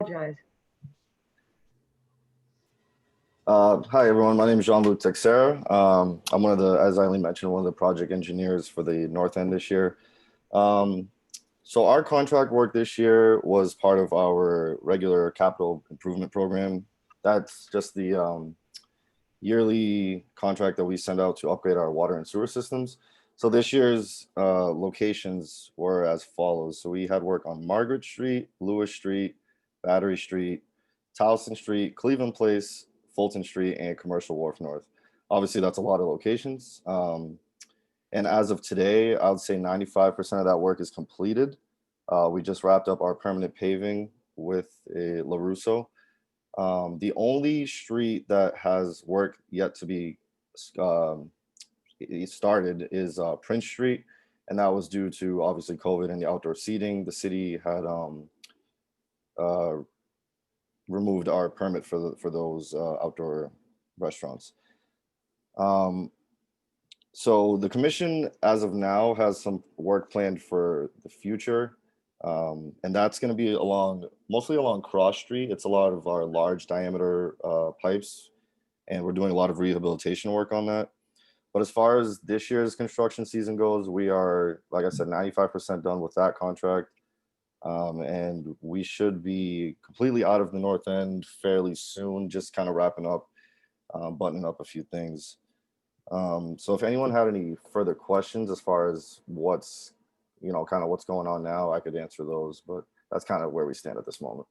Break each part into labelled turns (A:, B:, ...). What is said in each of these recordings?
A: Apologize.
B: Hi, everyone. My name is Jean-Luc Texera. I'm one of the, as Eileen mentioned, one of the project engineers for the North End this year. So our contract work this year was part of our regular capital improvement program. That's just the yearly contract that we send out to upgrade our water and sewer systems. So this year's locations were as follows. So we had work on Margaret Street, Lewis Street, Battery Street, Towson Street, Cleveland Place, Fulton Street, and Commercial Wharf North. Obviously, that's a lot of locations. And as of today, I would say 95% of that work is completed. We just wrapped up our permanent paving with a LaRusso. The only street that has work yet to be started is Prince Street, and that was due to obviously COVID and the outdoor seating. The city had removed our permit for those outdoor restaurants. So the commission, as of now, has some work planned for the future, and that's going to be mostly along Cross Street. It's a lot of our large diameter pipes, and we're doing a lot of rehabilitation work on that. But as far as this year's construction season goes, we are, like I said, 95% done with that contract. And we should be completely out of the North End fairly soon, just kind of wrapping up, buttoning up a few things. So if anyone had any further questions as far as what's going on now, I could answer those, but that's kind of where we stand at this moment.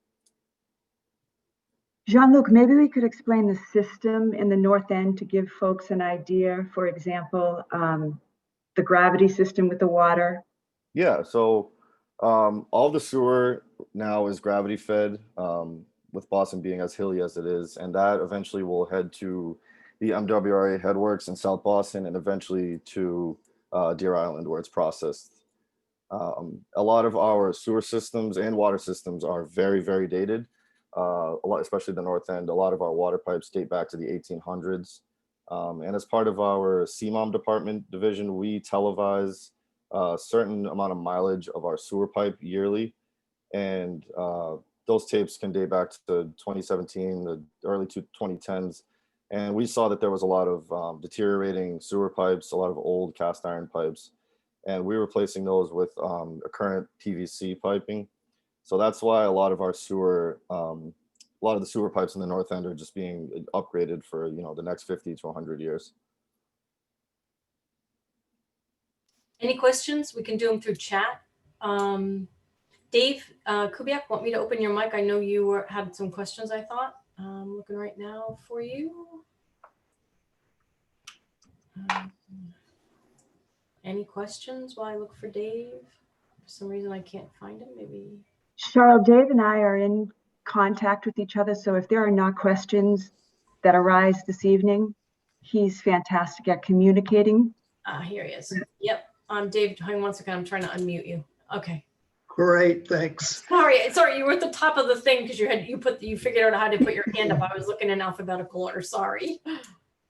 A: Jean-Luc, maybe we could explain the system in the North End to give folks an idea. For example, the gravity system with the water.
B: Yeah, so all the sewer now is gravity fed, with Boston being as hilly as it is, and that eventually will head to the MWRA headworks in South Boston and eventually to Deer Island, where it's processed. A lot of our sewer systems and water systems are very, very dated. Especially the North End, a lot of our water pipes date back to the 1800s. And as part of our CMOM department division, we televise a certain amount of mileage of our sewer pipe yearly. And those tapes can date back to 2017, the early 2010s. And we saw that there was a lot of deteriorating sewer pipes, a lot of old cast iron pipes. And we were replacing those with a current PVC piping. So that's why a lot of our sewer, a lot of the sewer pipes in the North End are just being upgraded for, the next 50 to 100 years.
C: Any questions? We can do them through chat. Dave Kubiak, want me to open your mic? I know you had some questions, I thought. Looking right now for you. Any questions while I look for Dave? For some reason, I can't find him, maybe.
A: Cheryl, Dave and I are in contact with each other, so if there are not questions that arise this evening, he's fantastic at communicating.
C: Here he is. Yep. Dave, hang on one second. I'm trying to unmute you. Okay.
D: Great, thanks.
C: Sorry, you were at the top of the thing because you figured out how to put your hand up. I was looking in alphabetical order. Sorry.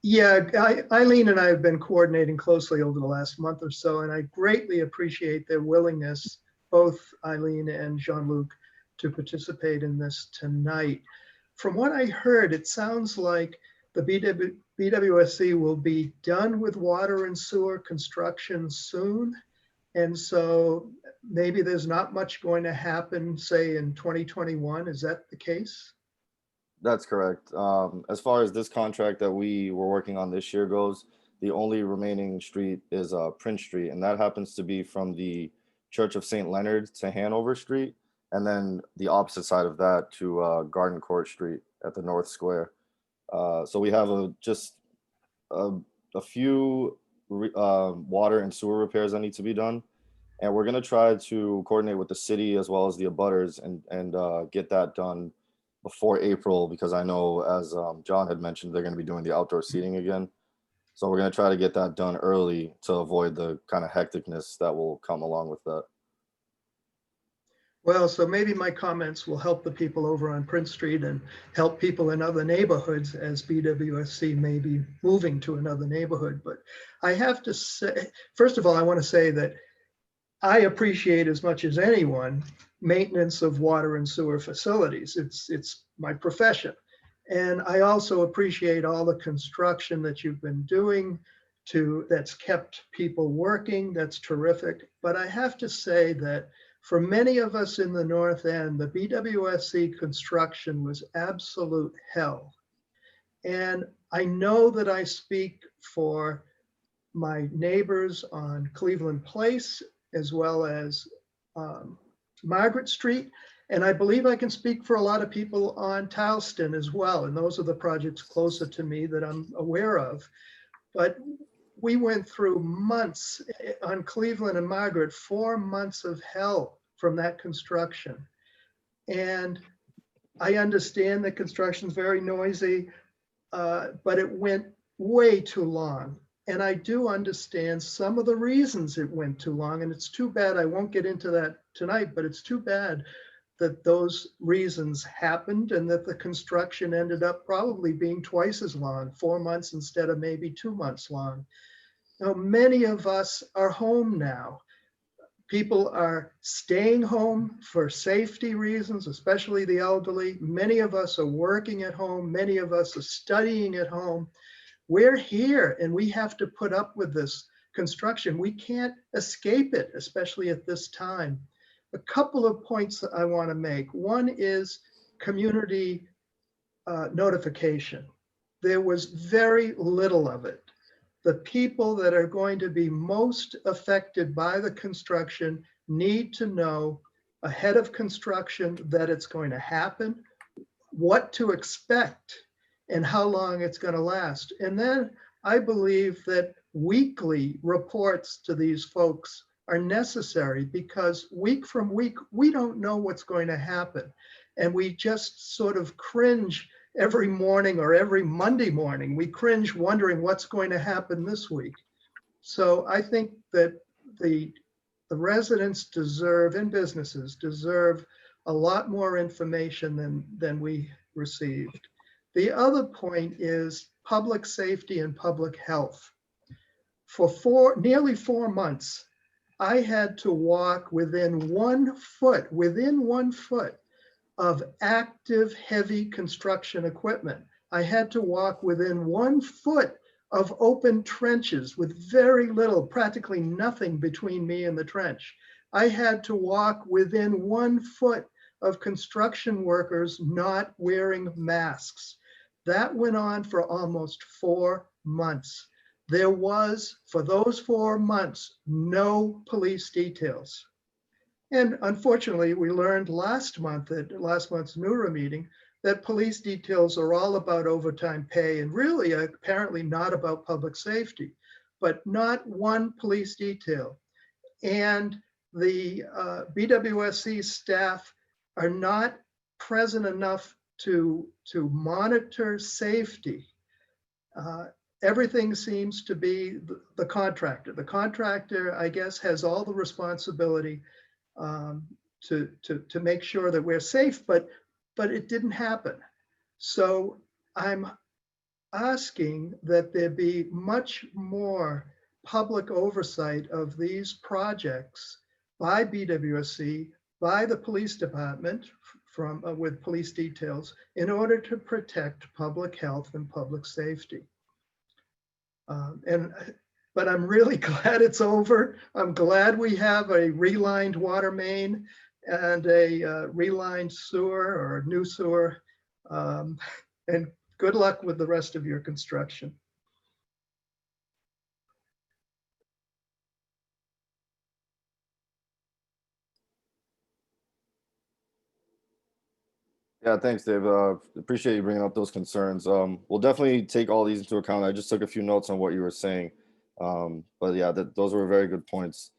D: Yeah, Eileen and I have been coordinating closely over the last month or so, and I greatly appreciate their willingness, both Eileen and Jean-Luc, to participate in this tonight. From what I heard, it sounds like the BWSC will be done with water and sewer construction soon. And so maybe there's not much going to happen, say, in 2021. Is that the case?
B: That's correct. As far as this contract that we were working on this year goes, the only remaining street is Prince Street, and that happens to be from the Church of St. Leonard to Hanover Street, and then the opposite side of that to Garden Court Street at the North Square. So we have just a few water and sewer repairs that need to be done, and we're going to try to coordinate with the city as well as the abutters and get that done before April, because I know, as John had mentioned, they're going to be doing the outdoor seating again. So we're going to try to get that done early to avoid the kind of hecticness that will come along with that.
D: Well, so maybe my comments will help the people over on Prince Street and help people in other neighborhoods as BWSC may be moving to another neighborhood. But I have to say, first of all, I want to say that I appreciate as much as anyone maintenance of water and sewer facilities. It's my profession. And I also appreciate all the construction that you've been doing that's kept people working. That's terrific. But I have to say that for many of us in the North End, the BWSC construction was absolute hell. And I know that I speak for my neighbors on Cleveland Place, as well as Margaret Street. And I believe I can speak for a lot of people on Towston as well. And those are the projects closer to me that I'm aware of. But we went through months on Cleveland and Margaret, 4 months of hell from that construction. And I understand that construction is very noisy, but it went way too long. And I do understand some of the reasons it went too long. And it's too bad, I won't get into that tonight, but it's too bad that those reasons happened and that the construction ended up probably being twice as long, 4 months instead of maybe 2 months long. Now, many of us are home now. People are staying home for safety reasons, especially the elderly. Many of us are working at home. Many of us are studying at home. We're here and we have to put up with this construction. We can't escape it, especially at this time. A couple of points that I want to make. One is community notification. There was very little of it. The people that are going to be most affected by the construction need to know ahead of construction that it's going to happen, what to expect, and how long it's going to last. And then I believe that weekly reports to these folks are necessary, because week from week, we don't know what's going to happen. And we just sort of cringe every morning or every Monday morning. We cringe wondering what's going to happen this week. So I think that the residents deserve, and businesses deserve, a lot more information than we received. The other point is public safety and public health. For nearly 4 months, I had to walk within 1 foot of active heavy construction equipment. I had to walk within 1 foot of open trenches with very little, practically nothing between me and the trench. I had to walk within 1 foot of construction workers not wearing masks. That went on for almost 4 months. There was, for those 4 months, no police details. And unfortunately, we learned last month at last month's NEWRA meeting that police details are all about overtime pay and really apparently not about public safety, but not one police detail. And the BWSC staff are not present enough to monitor safety. Everything seems to be the contractor. The contractor, I guess, has all the responsibility to make sure that we're safe, but it didn't happen. So I'm asking that there be much more public oversight of these projects by BWSC, by the police department with police details, in order to protect public health and public safety. But I'm really glad it's over. I'm glad we have a relined water main and a relined sewer or new sewer. And good luck with the rest of your construction.
B: Yeah, thanks, Dave. Appreciate you bringing up those concerns. We'll definitely take all these into account. I just took a few notes on what you were saying. But yeah, those were very good points.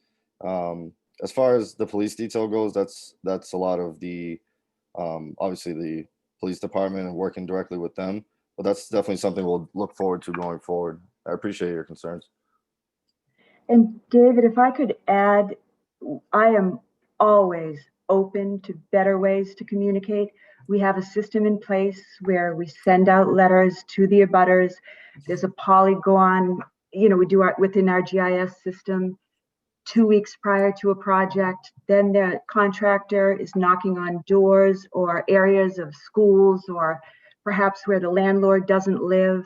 B: As far as the police detail goes, that's a lot of the, obviously the police department and working directly with them. But that's definitely something we'll look forward to going forward. I appreciate your concerns.
A: And David, if I could add, I am always open to better ways to communicate. We have a system in place where we send out letters to the abutters. There's a polygon, we do within our GIS system 2 weeks prior to a project. Then the contractor is knocking on doors or areas of schools or perhaps where the landlord doesn't live.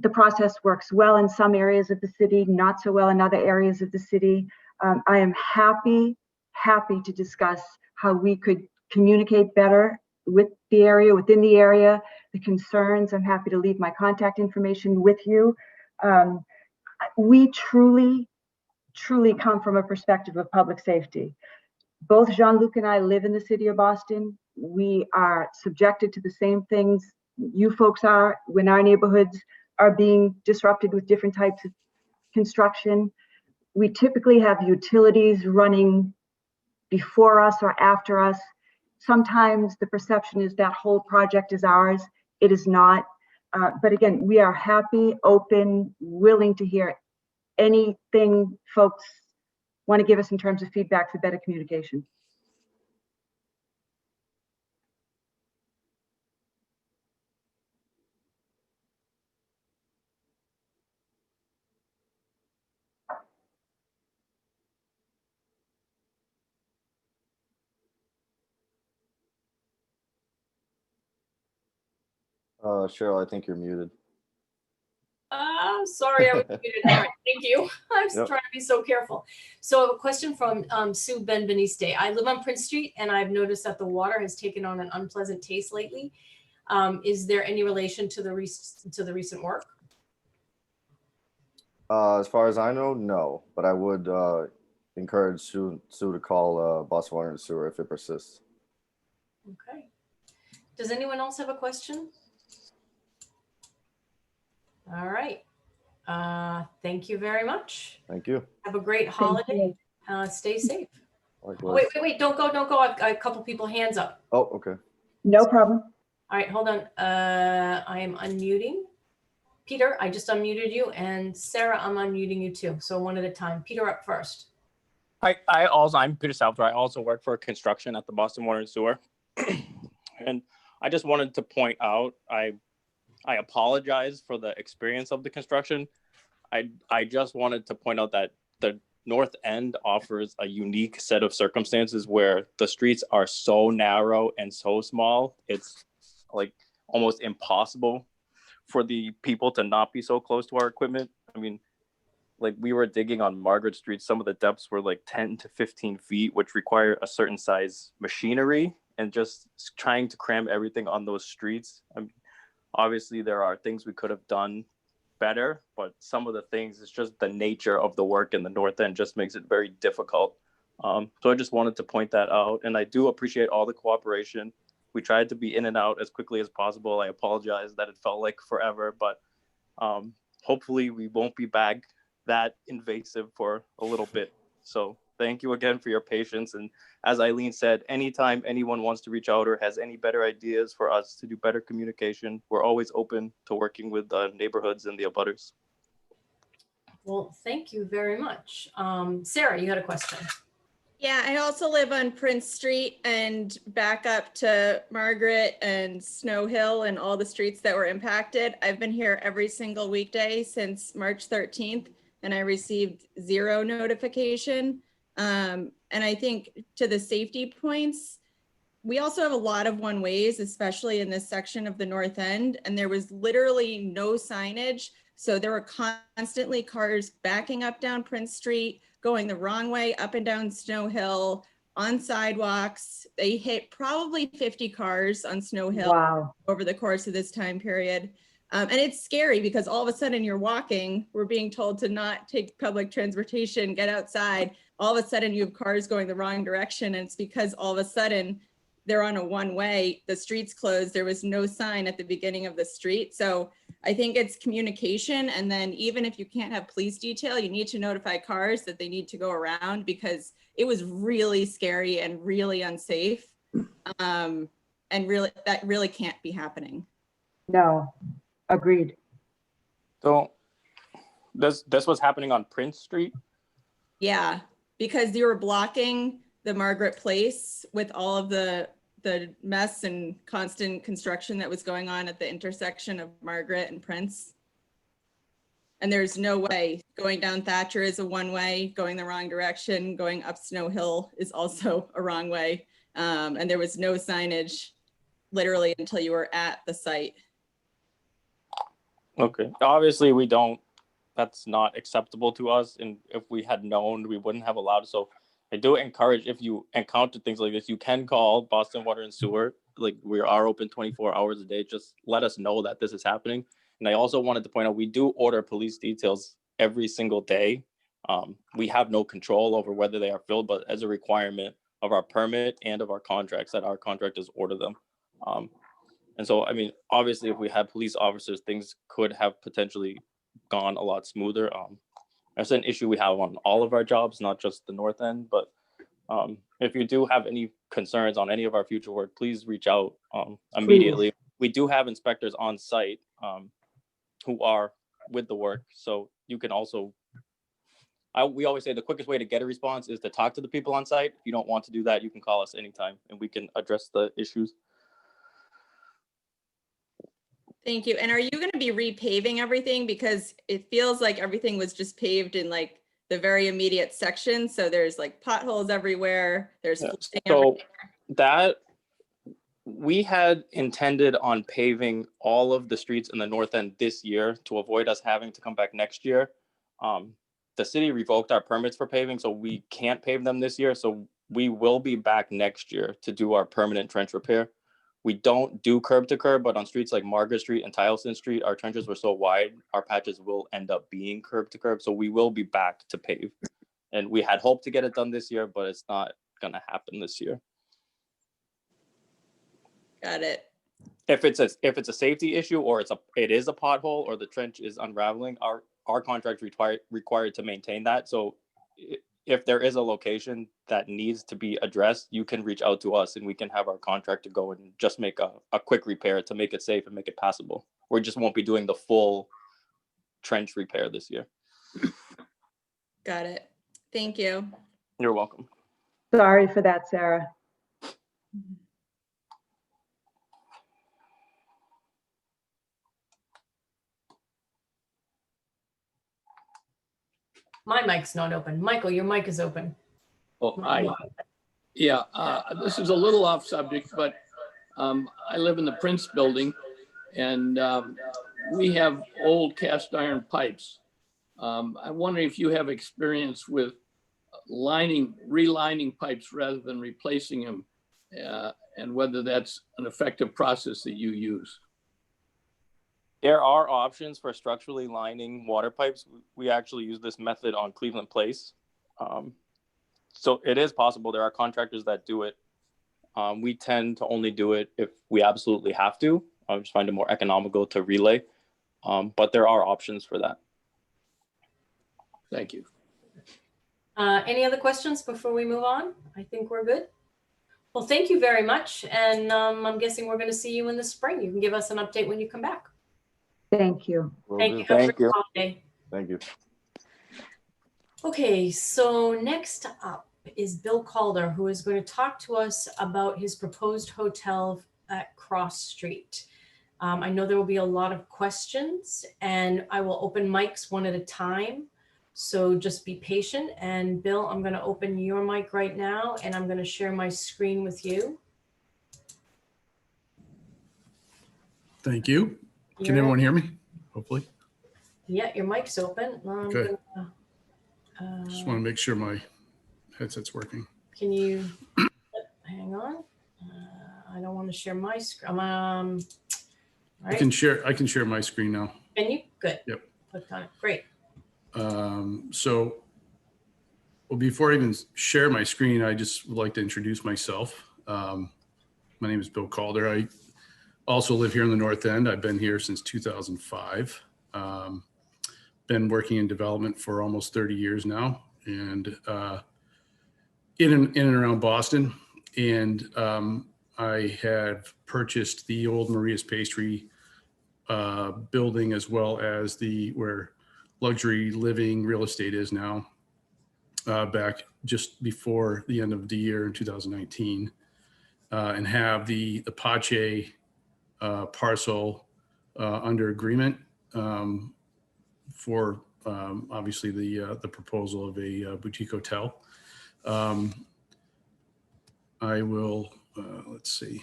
A: The process works well in some areas of the city, not so well in other areas of the city. I am happy to discuss how we could communicate better with the area, within the area, the concerns. I'm happy to leave my contact information with you. We truly come from a perspective of public safety. Both Jean-Luc and I live in the city of Boston. We are subjected to the same things you folks are when our neighborhoods are being disrupted with different types of construction. We typically have utilities running before us or after us. Sometimes the perception is that whole project is ours. It is not. But again, we are happy, open, willing to hear anything folks want to give us in terms of feedback for better communication.
B: Cheryl, I think you're muted.
C: Sorry, I was muted. All right, thank you. I was
B: Yep.
C: trying to be so careful. So a question from Sue Benveniste. I live on Prince Street and I've noticed that the water has taken on an unpleasant taste lately. Is there any relation to the recent work?
B: As far as I know, no, but I would encourage Sue to call Boston Water and Sewer if it persists.
C: Okay. Does anyone else have a question? All right. Thank you very much.
B: Thank you.
C: Have a great holiday. Stay safe.
B: Likewise.
C: Wait, don't go. I've got a couple people hands up.
B: Oh, okay.
A: No problem.
C: All right, hold on. I am unmuting. Peter, I just unmuted you, and Sarah, I'm unmuting you too. So one at a time. Peter up first.
E: I'm Peter Salvatore. I also work for construction at the Boston Water and Sewer. And I just wanted to point out, I apologize for the experience of the construction. I just wanted to point out that the North End offers a unique set of circumstances where the streets are so narrow and so small. It's like almost impossible for the people to not be so close to our equipment. I mean, like we were digging on Margaret Street, some of the depths were like 10 to 15 feet, which require a certain size machinery, and just trying to cram everything on those streets. I mean, obviously there are things we could have done better, but some of the things, it's just the nature of the work in the North End just makes it very difficult. So I just wanted to point that out, and I do appreciate all the cooperation. We tried to be in and out as quickly as possible. I apologize that it felt like forever, but hopefully we won't be back that invasive for a little bit. So thank you again for your patience. And as Eileen said, anytime anyone wants to reach out or has any better ideas for us to do better communication, we're always open to working with the neighborhoods and the abutters.
C: Well, thank you very much. Sarah, you had a question.
F: Yeah, I also live on Prince Street and back up to Margaret and Snow Hill and all the streets that were impacted. I've been here every single weekday since March 13th, and I received 0 notification. And I think to the safety points, we also have a lot of one-ways, especially in this section of the North End, and there was literally no signage. So there were constantly cars backing up down Prince Street, going the wrong way up and down Snow Hill, on sidewalks. They hit probably 50 cars on Snow Hill.
A: Wow.
F: Over the course of this time period. And it's scary because all of a sudden you're walking, we're being told to not take public transportation, get outside. All of a sudden you have cars going the wrong direction, and it's because all of a sudden they're on a one-way, the street's closed, there was no sign at the beginning of the street. So I think it's communication. And then even if you can't have police detail, you need to notify cars that they need to go around, because it was really scary and really unsafe. And really, that really can't be happening.
A: No, agreed.
E: So this was happening on Prince Street?
F: Yeah, because you were blocking the Margaret Place with all of the mess and constant construction that was going on at the intersection of Margaret and Prince. and there's no way. Going down Thatcher is a one-way, going the wrong direction, going up Snow Hill is also a wrong way. And there was no signage literally until you were at the site.
E: Okay, obviously that's not acceptable to us. And if we had known, we wouldn't have allowed it. So I do encourage, if you encounter things like this, you can call Boston Water and Sewer. Like, we are open 24 hours a day. Just let us know that this is happening. And I also wanted to point out, we do order police details every single day. We have no control over whether they are filled, but as a requirement of our permit and of our contracts, that our contractors order them. And so, I mean, obviously, if we had police officers, things could have potentially gone a lot smoother. That's an issue we have on all of our jobs, not just the north end. But if you do have any concerns on any of our future work, please reach out immediately.
A: Please.
E: We do have inspectors on site who are with the work. So you can also, we always say the quickest way to get a response is to talk to the people on site. If you don't want to do that, you can call us anytime and we can address the issues.
F: Thank you. And are you going to be repaving everything? Because it feels like everything was just paved in like the very immediate section. So there's like potholes everywhere. There's flooding everywhere.
E: That we had intended on paving all of the streets in the north end this year to avoid us having to come back next year. The city revoked our permits for paving, so we can't pave them this year. So we will be back next year to do our permanent trench repair. We don't do curb to curb, but on streets like Margaret Street and Tyleston Street, our trenches were so wide, our patches will end up being curb to curb. So we will be back to pave. And we had hoped to get it done this year, but it's not gonna happen this year.
F: Got it.
E: If it's a safety issue, or it is a pothole, or the trench is unraveling, our contract required to maintain that. So if there is a location that needs to be addressed, you can reach out to us and we can have our contractor go and just make a quick repair to make it safe and make it passable. We just won't be doing the full trench repair this year.
F: Got it. Thank you.
E: You're welcome.
A: Sorry for that, Sarah.
C: My mic's not open. Michael, your mic is open.
G: Oh, yeah, this is a little off subject, but I live in the Prince building and we have old cast iron pipes. I'm wondering if you have experience with relining pipes rather than replacing them, and whether that's an effective process that you use.
E: There are options for structurally lining water pipes. We actually use this method on Cleveland Place. So it is possible. There are contractors that do it. We tend to only do it if we absolutely have to. I just find it more economical to relay. But there are options for that.
G: Thank you.
C: Any other questions before we move on? I think we're good. Well, thank you very much. And I'm guessing we're going to see you in the spring. You can give us an update when you come back.
A: Thank you.
C: Thank you.
E: Thank you.
B: Thank you.
C: Okay, so next up is Bill Calder, who is going to talk to us about his proposed hotel at Cross Street. I know there will be a lot of questions and I will open mics one at a time. So just be patient. And Bill, I'm going to open your mic right now and I'm going to share my screen with you.
H: Thank you. Can everyone hear me? Hopefully.
C: Yeah, your mic's open.
H: Okay. Just want to make sure my headset's working.
C: Can you hang on? I don't want to share my screen. Right.
H: I can share my screen now.
C: Can you? Good.
H: Yep.
C: Click on it. Great.
H: So, well, before I even share my screen, I just would like to introduce myself. My name is Bill Calder. I also live here in the North End. I've been here since 2005. Been working in development for almost 30 years now, and in and around Boston. And I have purchased the old Maria's Pastry building, as well as where luxury living real estate is now, back just before the end of the year in 2019, and have the Pache parcel under agreement for obviously the proposal of a boutique hotel. I will, let's see.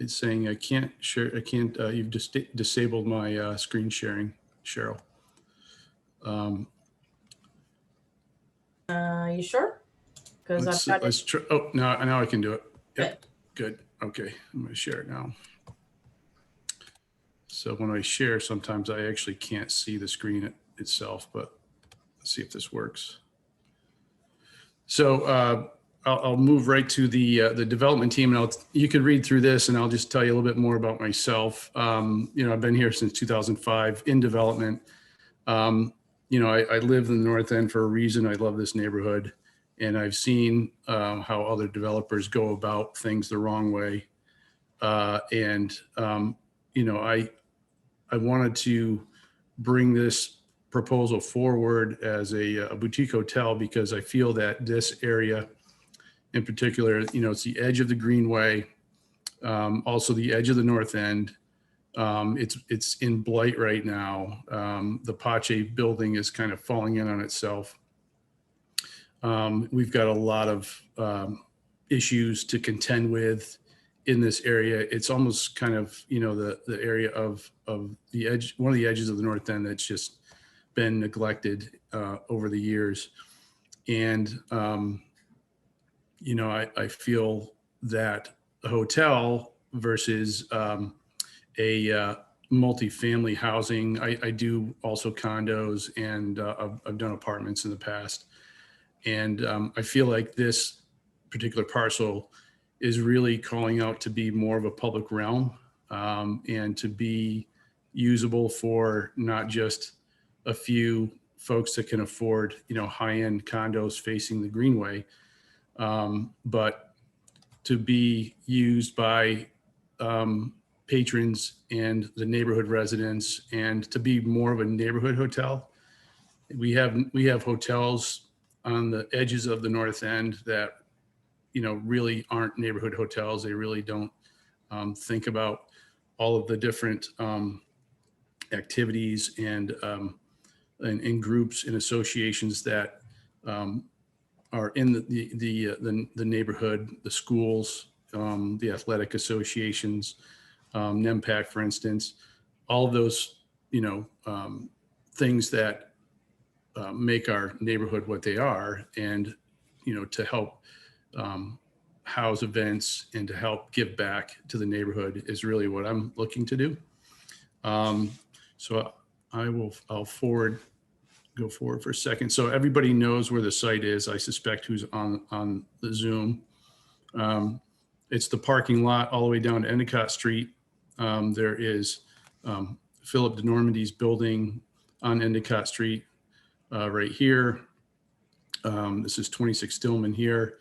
H: It's saying I can't share, you've just disabled my screen sharing, Cheryl.
C: You sure? Because I've got it.
H: Let's try, oh, now I can do it. Yep, good. Okay, I'm gonna share it now. So when I share, sometimes I actually can't see the screen itself, but let's see if this works. So I'll move right to the development team, and you can read through this, and I'll just tell you a little bit more about myself. I've been here since 2005 in development. I live in the North End for a reason. I love this neighborhood, and I've seen how other developers go about things the wrong way. I wanted to bring this proposal forward as a boutique hotel because I feel that this area in particular, it's the edge of the Greenway, also the edge of the North End. It's in blight right now. The Pache building is kind of falling in on itself. We've got a lot of issues to contend with in this area. It's almost kind of, the area of the edge, one of the edges of the North End that's just been neglected over the years. And, I feel that a hotel versus a multifamily housing, I do also condos, and I've done apartments in the past. And I feel like this particular parcel is really calling out to be more of a public realm and to be usable for not just a few folks that can afford, high-end condos facing the Greenway, but to be used by patrons and the neighborhood residents, and to be more of a neighborhood hotel. We have hotels on the edges of the North End that, really aren't neighborhood hotels. They really don't think about all of the different activities and groups and associations that are in the neighborhood, the schools, the athletic associations, NEMPAC, for instance, all of those, things that make our neighborhood what they are, and, to help house events and to help give back to the neighborhood is really what I'm looking to do. So I'll go forward for a second. So everybody knows where the site is, I suspect, who's on the Zoom. It's the parking lot all the way down to Endicott Street. There is Philip de Normandy's building on Endicott Street right here. This is 26 Stillman here.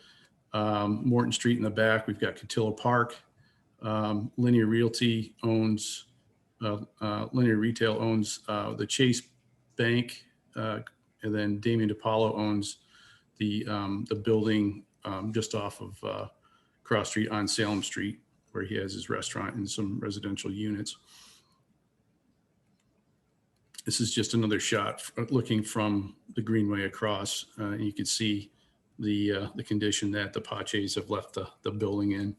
H: Morton Street in the back, we've got Cotillo Park. Linear Realty owns, Linear Retail owns the Chase Bank, and then Damien DePaulo owns the building just off of Cross Street on Salem Street, where he has his restaurant and some residential units. This is just another shot looking from the Greenway across. You can see the condition that the Paches have left the building in.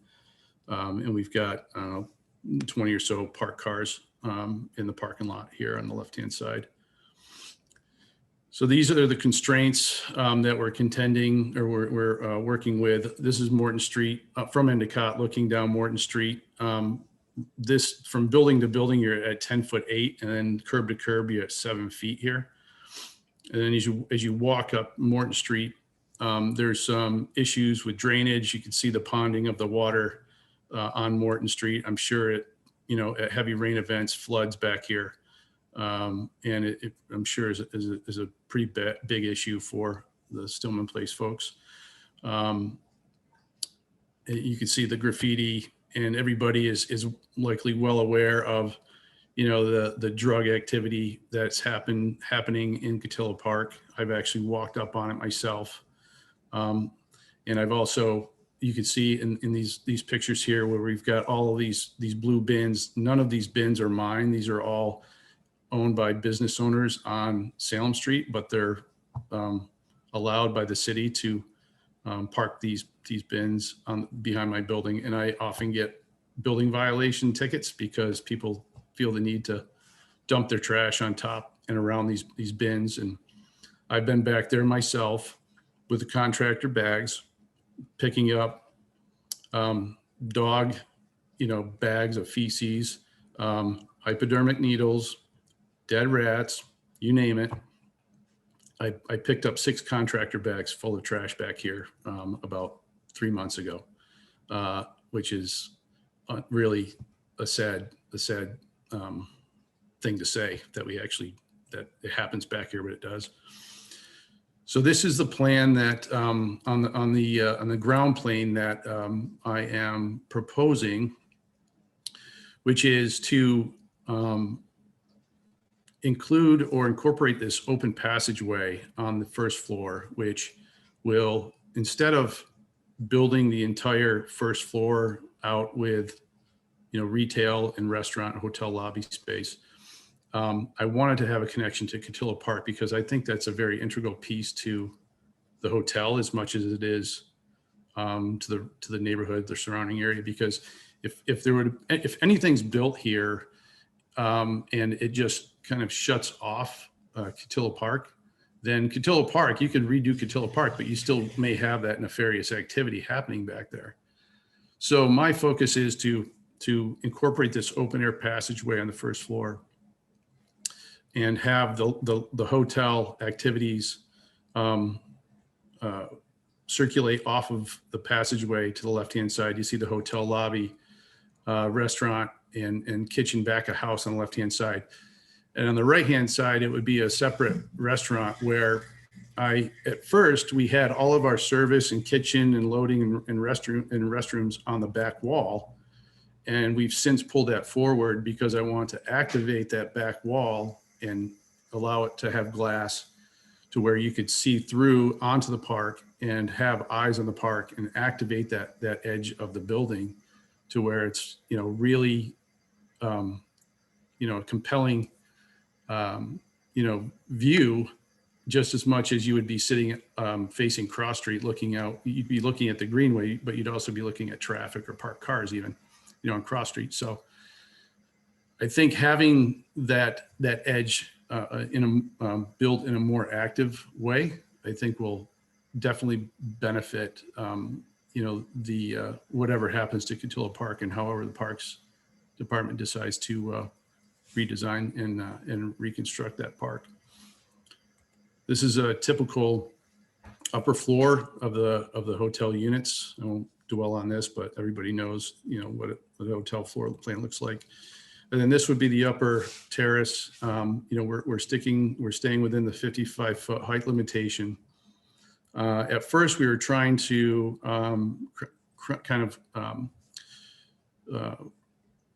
H: And we've got 20 or so parked cars in the parking lot here on the left-hand side. So these are the constraints that we're contending, or we're working with. This is Morton Street from Endicott, looking down Morton Street. This, from building to building, you're at 10'8", and then curb to curb, you're at 7 feet here. And then as you walk up Morton Street, there's some issues with drainage. You can see the ponding of the water on Morton Street. I'm sure at at heavy rain events, floods back here. And I'm sure is a pretty big issue for the Stillman Place folks. You can see the graffiti, and everybody is likely well aware of, the drug activity that's happening in Cotillo Park. I've actually walked up on it myself. And I've also, you can see in these pictures here where we've got all of these blue bins. None of these bins are mine. These are all owned by business owners on Salem Street, but they're allowed by the city to park these bins behind my building. And I often get building violation tickets because people feel the need to dump their trash on top and around these bins. And I've been back there myself with the contractor bags, picking up dog, bags of feces, hypodermic needles, dead rats, you name it. I picked up 6 contractor bags full of trash back here about 3 months ago, which is really a sad thing to say that it happens back here, but it does. So this is the plan that on the ground plane that I am proposing, which is to include or incorporate this open passageway on the first floor, which will, instead of building the entire first floor out with, retail and restaurant and hotel lobby space, I wanted to have a connection to Cotillo Park because I think that's a very integral piece to the hotel as much as it is to the neighborhood, the surrounding area. Because if anything's built here and it just kind of shuts off Cotillo Park, then Cotillo Park, you could redo Cotillo Park, but you still may have that nefarious activity happening back there. So my focus is to incorporate this open air passageway on the first floor and have the hotel activities circulate off of the passageway to the left-hand side. You see the hotel lobby, restaurant, and kitchen back of house on the left-hand side. And on the right-hand side, it would be a separate restaurant where at first we had all of our service and kitchen and loading and restrooms on the back wall. And we've since pulled that forward because I want to activate that back wall and allow it to have glass to where you could see through onto the park and have eyes on the park and activate that edge of the building to where it's, really, a compelling, view, just as much as you would be sitting facing Cross Street looking out. You'd be looking at the Greenway, but you'd also be looking at traffic or parked cars even, on Cross Street. So I think having that edge built in a more active way, I think will definitely benefit, whatever happens to Cotillo Park and however the Parks Department decides to redesign and reconstruct that park. This is a typical upper floor of the hotel units. I won't dwell on this, but everybody knows, what the hotel floor plan looks like. And then this would be the upper terrace. We're staying within the 55-foot height limitation. At first, we were trying to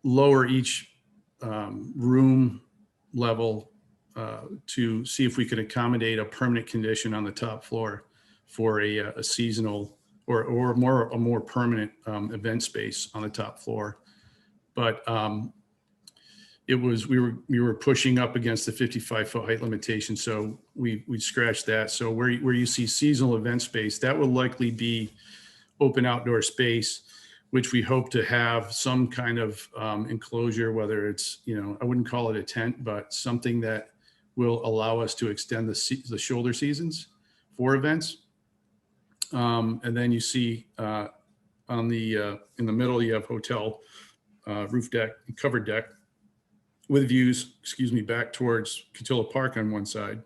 H: lower each room level to see if we could accommodate a permanent condition on the top floor for a seasonal or a more permanent event space on the top floor. But we were pushing up against the 55-foot height limitation, so we scratched that. So where you see seasonal event space, that will likely be open outdoor space, which we hope to have some kind of enclosure, whether it's, I wouldn't call it a tent, but something that will allow us to extend the shoulder seasons for events. And then you see in the middle, you have hotel roof deck, covered deck with views, back towards Cotillo Park on one side.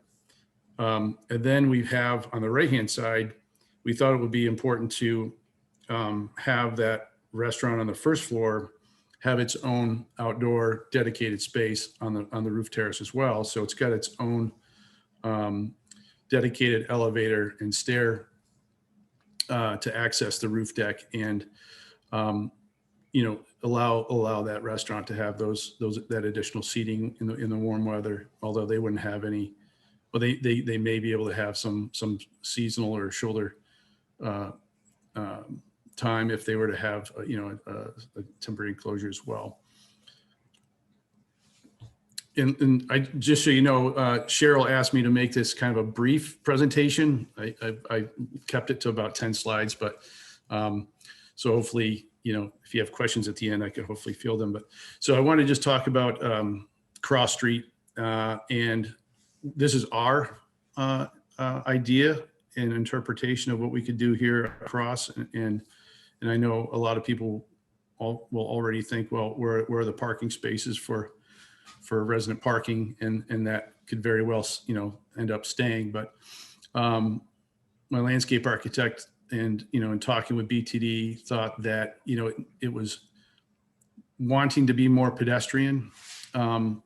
H: And then we have on the right-hand side, we thought it would be important to have that restaurant on the first floor have its own outdoor dedicated space on the roof terrace as well. So it's got its own dedicated elevator and stair to access the roof deck and allow that restaurant to have that additional seating in the warm weather. Although they wouldn't have any, well, they may be able to have some seasonal or shoulder time if they were to have a temporary enclosure as well. And I, just so you know, Cheryl asked me to make this kind of a brief presentation. I kept it to about 10 slides, but so hopefully, you know, if you have questions at the end, I could hopefully field them. But so I want to just talk about Cross Street, and this is our idea and interpretation of what we could do here across. And I know a lot of people will already think, well, where are the parking spaces for resident parking, and that could very well, you know, end up staying. But my landscape architect and, you know, in talking with BTD thought that, you know, it was wanting to be more pedestrian. As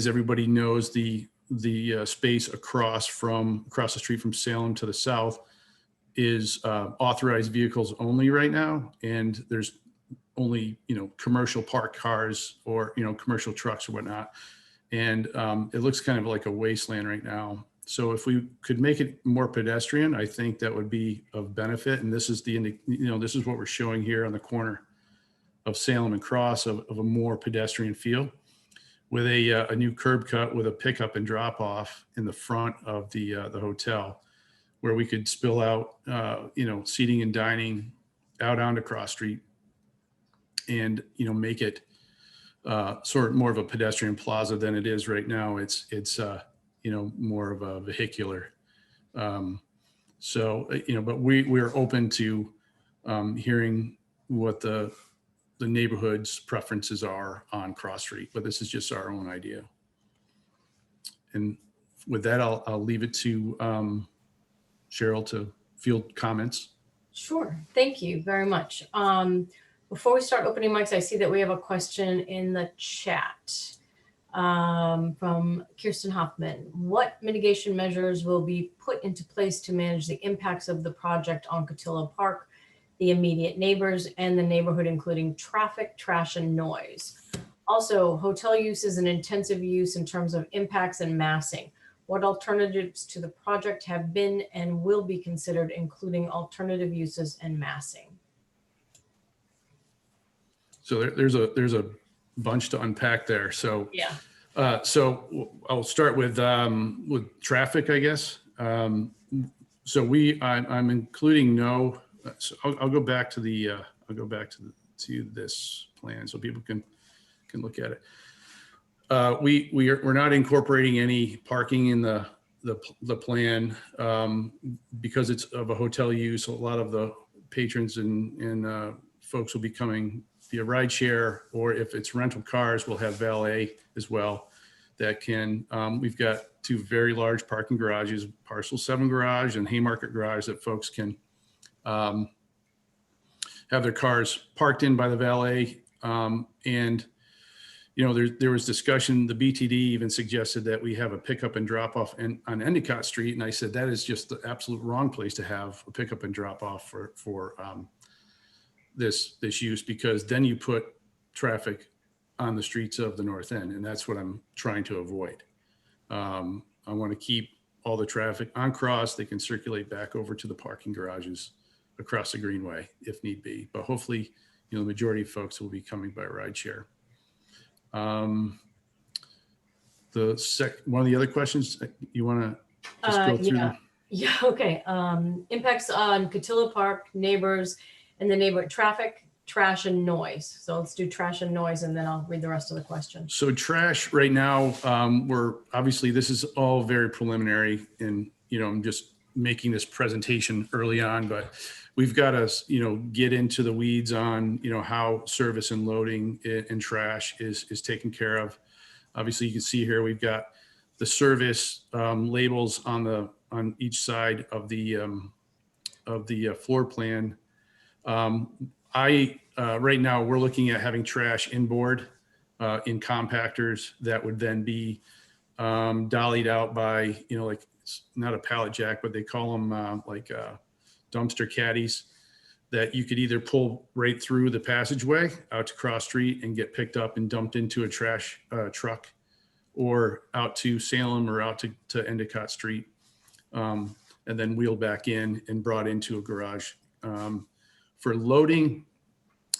H: everybody knows, the space across the street from Salem to the south is authorized vehicles only right now. And there's only, you know, commercial parked cars or, you know, commercial trucks or whatnot. And it looks kind of like a wasteland right now. So if we could make it more pedestrian, I think that would be of benefit. And this is this is what we're showing here on the corner of Salem and Cross, of a more pedestrian feel, with a new curb cut with a pickup and drop off in the front of the hotel, where we could spill out, you know, seating and dining out onto Cross Street, and, you know, make it sort of more of a pedestrian plaza than it is right now. It's you know, more of a vehicular. So, you know, but we're open to hearing what the neighborhood's preferences are on Cross Street, but this is just our own idea. And with that, I'll leave it to Cheryl to field comments.
C: Sure. Thank you very much. Before we start opening mics, I see that we have a question in the chat from Kirsten Hoffman. What mitigation measures will be put into place to manage the impacts of the project on Cotillo Park, the immediate neighbors, and the neighborhood, including traffic, trash, and noise? Also, hotel use is an intensive use in terms of impacts and massing. What alternatives to the project have been and will be considered, including alternative uses and massing? So
H: there's a bunch to unpack there. So
C: yeah.
H: So I'll start with traffic, I guess. So I'm including no. So I'll go back to to this plan so people can look at it. We're not incorporating any parking in the plan because it's of a hotel use. A lot of the patrons and folks will be coming via rideshare, or if it's rental cars, we'll have valet as well. That can, we've got two very large parking garages, Parcel 7 garage and Haymarket garage, that folks can have their cars parked in by the valet. And, you know, there was discussion, the BTD even suggested that we have a pickup and drop off on Endicott Street. And I said, that is just the absolute wrong place to have a pickup and drop off for this use, because then you put traffic on the streets of the North End, and that's what I'm trying to avoid. I want to keep all the traffic on Cross. They can circulate back over to the parking garages across the Greenway if need be, but hopefully, you know, the majority of folks will be coming by rideshare. One of the other questions you want to just go through?
C: Yeah. Okay. Impacts on Cotillo Park, neighbors, and the neighborhood: traffic, trash, and noise. So let's do trash and noise, and then I'll read the rest of the question. So
H: trash right now, we're obviously, this is all very preliminary, and, you know, I'm just making this presentation early on, but we've got to, you know, get into the weeds on, you know, how service and loading and trash is taken care of. Obviously, you can see here, we've got the service labels on each side of the floor plan. Right now we're looking at having trash inboard in compactors that would then be dollied out by, you know, like, it's not a pallet jack, but they call them dumpster caddies, that you could either pull right through the passageway out to Cross Street and get picked up and dumped into a trash truck, or out to Salem or out to Endicott Street, and then wheeled back in and brought into a garage. For loading,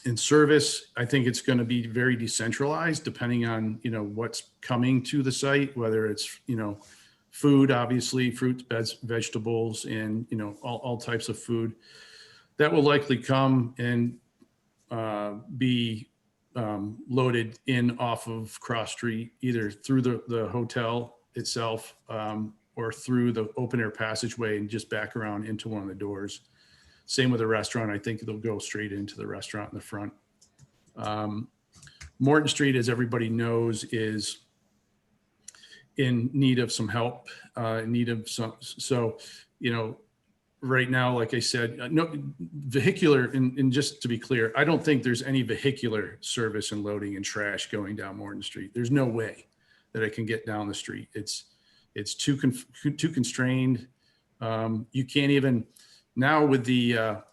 H: In service, I think it's going to be very decentralized depending on, what's coming to the site, whether it's, food, obviously fruits, vegetables, and, all types of food that will likely come and be loaded in off of Cross Street, either through the hotel itself or through the open air passageway and just back around into one of the doors. Same with the restaurant. I think they'll go straight into the restaurant in the front. Morton Street, as everybody knows, is in need of some help, in need of some, so, right now, like I said, no vehicular, and just to be clear, I don't think there's any vehicular service and loading and trash going down Morton Street. There's no way that I can get down the street. It's too constrained. You can't even, now with the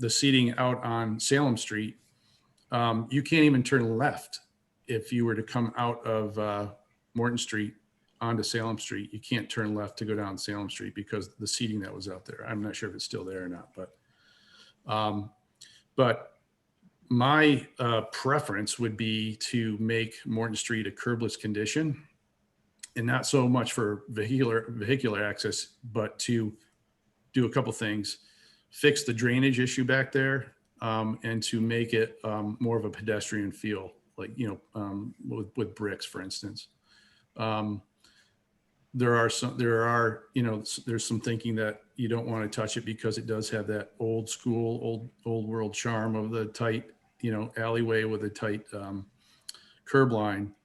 H: seating out on Salem Street, you can't even turn left if you were to come out of Morton Street onto Salem Street. You can't turn left to go down Salem Street because the seating that was out there. I'm not sure if it's still there or not, but my preference would be to make Morton Street a curbless condition, and not so much for vehicular access, but to do a couple things: fix the drainage issue back there, and to make it more of a pedestrian feel, like, with bricks, for instance. There's some thinking that you don't want to touch it because it does have that old school, old world charm of the tight, alleyway with a tight curb line.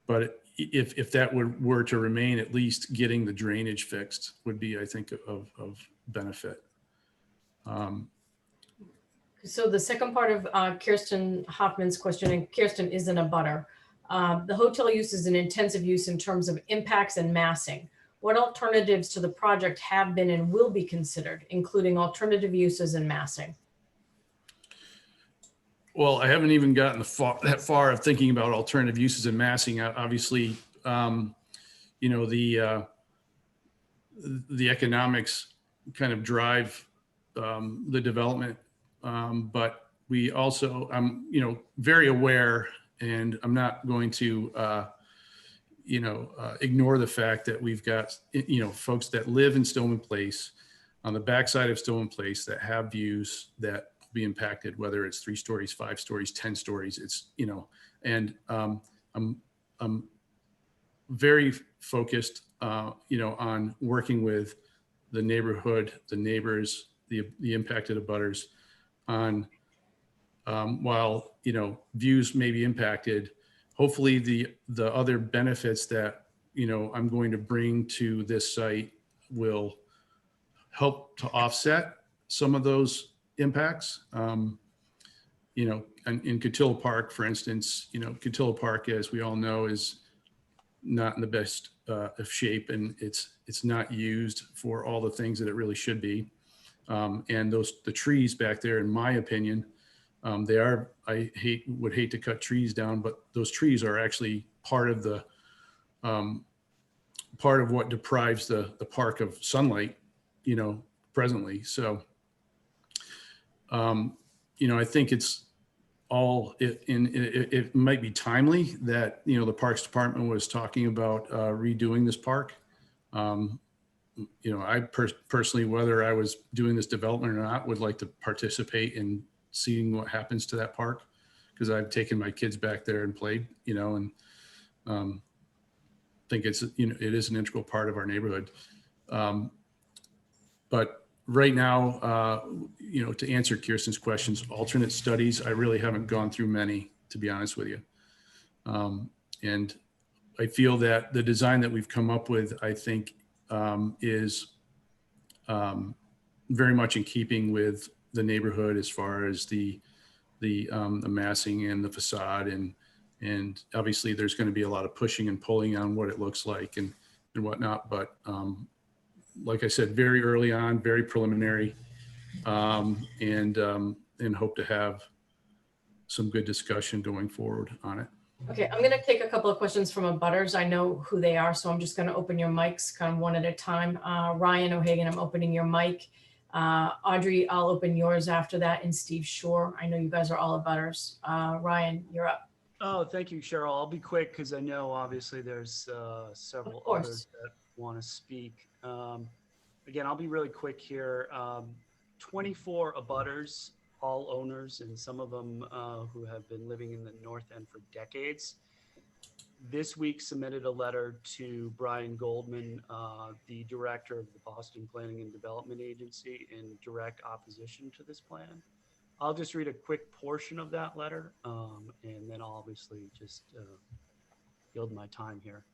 H: But if that were to remain, at least getting the drainage fixed would be, I think, of benefit.
C: So the second part of Kirsten Hoffman's question, and Kirsten isn't a butter. The hotel use is an intensive use in terms of impacts and massing. What alternatives to the project have been and will be considered, including alternative uses and massing?
H: Well, I haven't even gotten that far of thinking about alternative uses and massing. Obviously, the economics kind of drive the development, but we also, I'm very aware, and I'm not going to ignore the fact that we've got folks that live in Stillman Place, on the backside of Stillman Place, that have views that will be impacted, whether it's 3 stories, 5 stories, 10 stories. It's and I'm very focused on working with the neighborhood, the neighbors, the impacted abutters on while views may be impacted, hopefully the other benefits that I'm going to bring to this site will help to offset some of those impacts. In Cotillo Park, for instance, Cotillo Park, as we all know, is not in the best of shape, and it's not used for all the things that it really should be. And the trees back there, in my opinion, they are, would hate to cut trees down, but those trees are actually part of what deprives the park of sunlight, presently. So, I think it's all, it might be timely that, the Parks Department was talking about redoing this park. I personally, whether I was doing this development or not, would like to participate in seeing what happens to that park, because I've taken my kids back there and played, and think it's, it is an integral part of our neighborhood. But right now, to answer Kirsten's questions, alternate studies, I really haven't gone through many, to be honest with you. And I feel that the design that we've come up with, I think, is very much in keeping with the neighborhood as far as the massing and the facade, and obviously there's going to be a lot of pushing and pulling on what it looks like and whatnot. But like I said, very early on, very preliminary, and hope to have some good discussion going forward on it.
C: Okay, I'm going to take a couple of questions from abutters. I know who they are, so I'm just going to open your mics kind of one at a time. Ryan O'Hagan, I'm opening your mic. Audrey, I'll open yours after that, and Steve Shore. I know you guys are all abutters. Ryan, you're up.
I: Oh, thank you, Cheryl. I'll be quick because I know obviously there's several
C: Of course.
I: others that want to speak. Again, I'll be really quick here. 24 abutters, all owners, and some of them who have been living in the North End for decades. This week submitted a letter to Brian Goldman, the director of the Boston Planning and Development Agency, in direct opposition to this plan. I'll just read a quick portion of that letter, and then I'll obviously just yield my time here.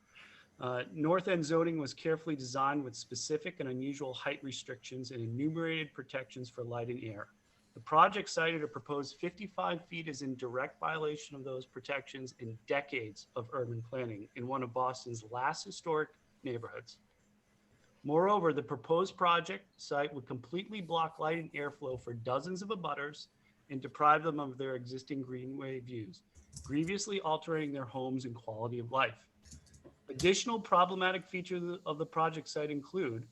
I: North End zoning was carefully designed with specific and unusual height restrictions and enumerated protections for light and air. The project cited a proposed 55 feet is in direct violation of those protections in decades of urban planning in one of Boston's last historic neighborhoods. Moreover, the proposed project site would completely block light and airflow for dozens of abutters and deprive them of their existing greenway views, grievously altering their homes and quality of life. Additional problematic features of the project site include,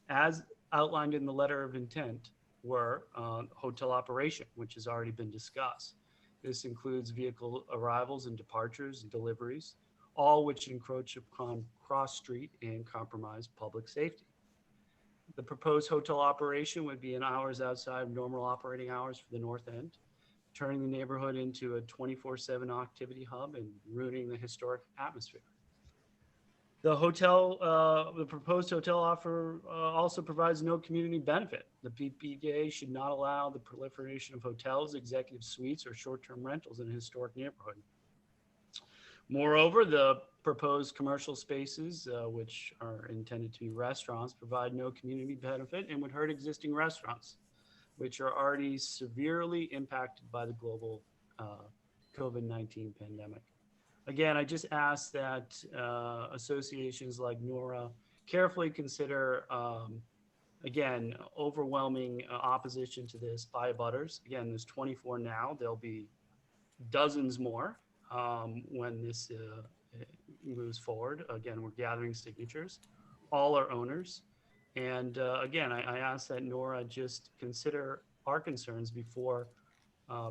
I: as outlined in the letter of intent, were hotel operation, which has already been discussed. This includes vehicle arrivals and departures and deliveries, all which encroach upon cross street and compromise public safety. The proposed hotel operation would be in hours outside of normal operating hours for the North End, turning the neighborhood into a 24/7 activity hub and ruining the historic atmosphere. The proposed hotel offer also provides no community benefit. The PPDA should not allow the proliferation of hotels, executive suites, or short-term rentals in a historic neighborhood. Moreover, the proposed commercial spaces, which are intended to be restaurants, provide no community benefit and would hurt existing restaurants, which are already severely impacted by the global COVID-19 pandemic. Again, I just ask that associations like NEWRA carefully consider, again, overwhelming opposition to this by abutters. Again, there's 24 now. There'll be dozens more when this moves forward. Again, we're gathering signatures. All are owners. And again, I ask that NEWRA just consider our concerns before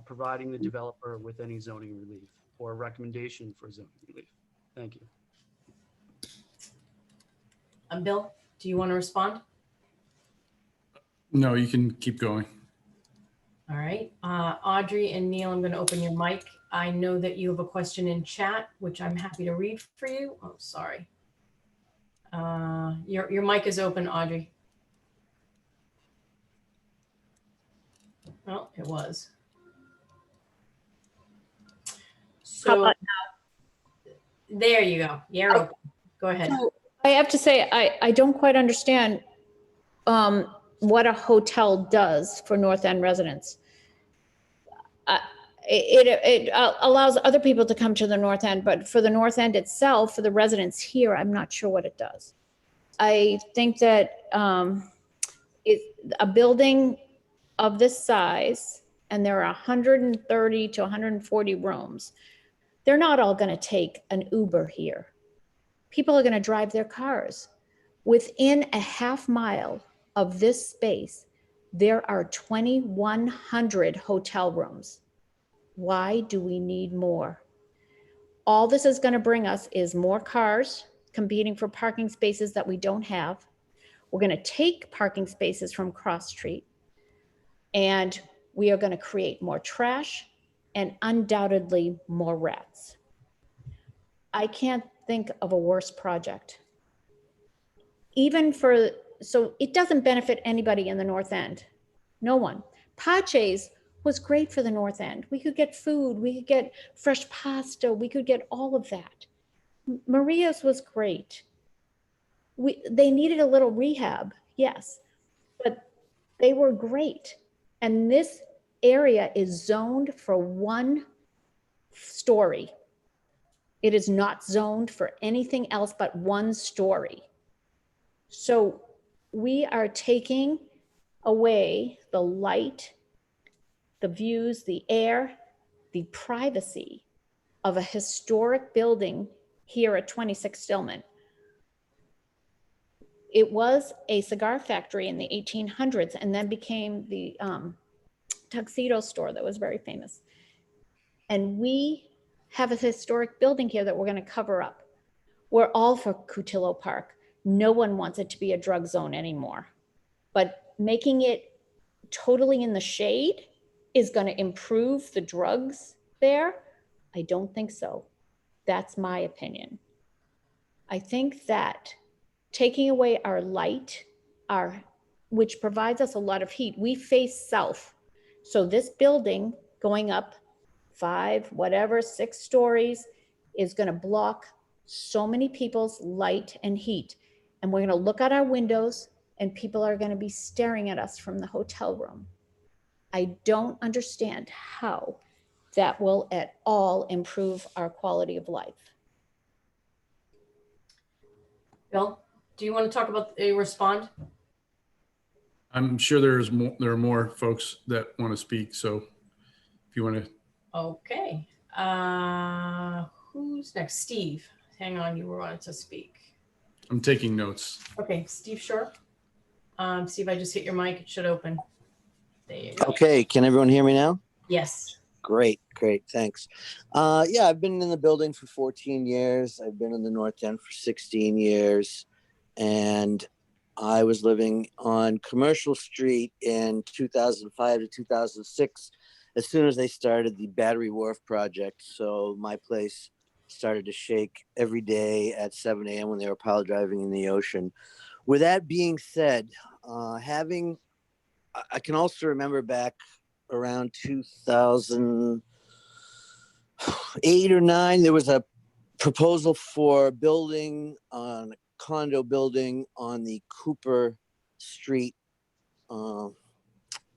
I: providing the developer with any zoning relief or a recommendation for zoning relief. Thank you.
C: Bill, do you want to respond?
H: No, you can keep going.
C: All right. Audrey and Neil, I'm going to open your mic. I know that you have a question in chat, which I'm happy to read for you. Oh, sorry. Your mic is open, Audrey. Well, it was. So there you go. You're open. Go ahead.
J: So I have to say, I don't quite understand what a hotel does for North End residents. It allows other people to come to the North End, but for the North End itself, for the residents here, I'm not sure what it does. I think that a building of this size, and there are 130 to 140 rooms, they're not all going to take an Uber here. People are going to drive their cars. Within a half mile of this space, there are 2,100 hotel rooms. Why do we need more? All this is going to bring us is more cars competing for parking spaces that we don't have. We're going to take parking spaces from Cross Street, and we are going to create more trash and undoubtedly more rats. I can't think of a worse project. So it doesn't benefit anybody in the North End. No one. Pace's was great for the North End. We could get food, we could get fresh pasta, we could get all of that. Maria's was great. They needed a little rehab, yes, but they were great. And this area is zoned for 1 story. It is not zoned for anything else but 1 story. So we are taking away the light, the views, the air, the privacy of a historic building here at 26 Stillman. It was a cigar factory in the 1800s and then became the tuxedo store that was very famous. And we have a historic building here that we're going to cover up. We're all for Cutillo Park. No one wants it to be a drug zone anymore. But making it totally in the shade is going to improve the drugs there? I don't think so. That's my opinion. I think that taking away our light, which provides us a lot of heat, we face south. So this building going up 6 stories is going to block so many people's light and heat. And we're going to look out our windows and people are going to be staring at us from the hotel room. I don't understand how that will at all improve our quality of life.
C: Bill, do you want to talk about respond?
H: I'm sure there are more folks that want to speak. So if you want to.
C: Okay. Who's next? Steve. Hang on, you were wanting to speak.
H: I'm taking notes.
C: Okay, Steve, sure. Steve, I just hit your mic. It should open. There you go.
K: Okay, can everyone hear me now?
C: Yes.
K: Great, thanks. Yeah, I've been in the building for 14 years. I've been in the North End for 16 years. And I was living on Commercial Street in 2005 to 2006, as soon as they started the Battery Wharf project. So my place started to shake every day at 7 a.m. when they were pile driving in the ocean. With that being said, I can also remember back around 2008 or 9, there was a proposal for building on a condo building on the Cooper Street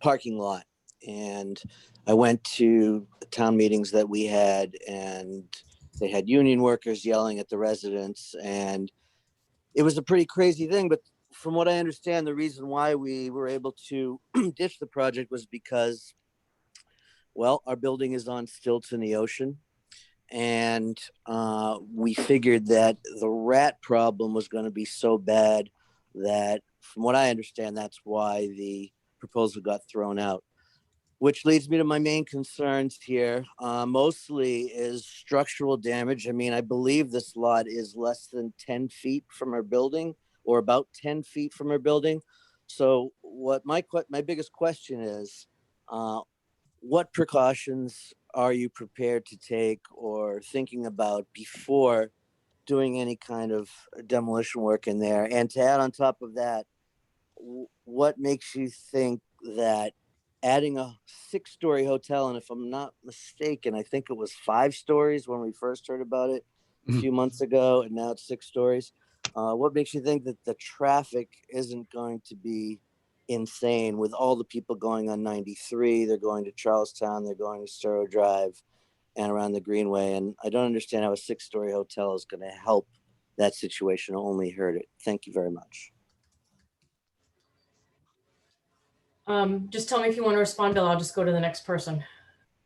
K: parking lot. And I went to the town meetings that we had, and they had union workers yelling at the residents, and it was a pretty crazy thing. But from what I understand, the reason why we were able to ditch the project was because, well, our building is on stilts in the ocean. And we figured that the rat problem was going to be so bad that, from what I understand, that's why the proposal got thrown out. Which leads me to my main concerns here. Mostly is structural damage. I mean, I believe this lot is less than 10 feet from our building, or about 10 feet from our building. So what my biggest question is, what precautions are you prepared to take or thinking about before doing any kind of demolition work in there? And to add on top of that, what makes you think that adding a 6-story hotel, and if I'm not mistaken, I think it was 5 stories when we first heard about it a few months ago, and now it's 6 stories. What makes you think that the traffic isn't going to be insane with all the people going on 93? They're going to Charlestown, they're going to Sturrow Drive and around the Greenway. And I don't understand how a 6-story hotel is going to help that situation. I only heard it. Thank you very much.
C: Just tell me if you want to respond, Bill. I'll just go to the next person.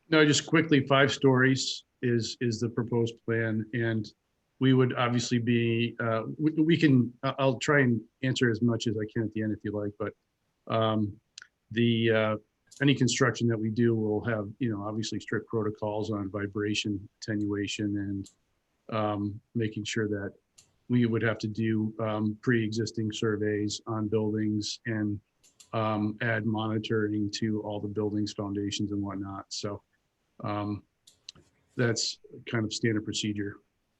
H: No, just quickly, 5 stories is the proposed plan. And we would obviously be, we can, I'll try and answer as much as I can at the end if you like, but any construction that we do will have, obviously strict protocols on vibration attenuation and making sure that we would have to do pre-existing surveys on buildings and add monitoring to all the buildings, foundations and whatnot. So that's kind of standard procedure.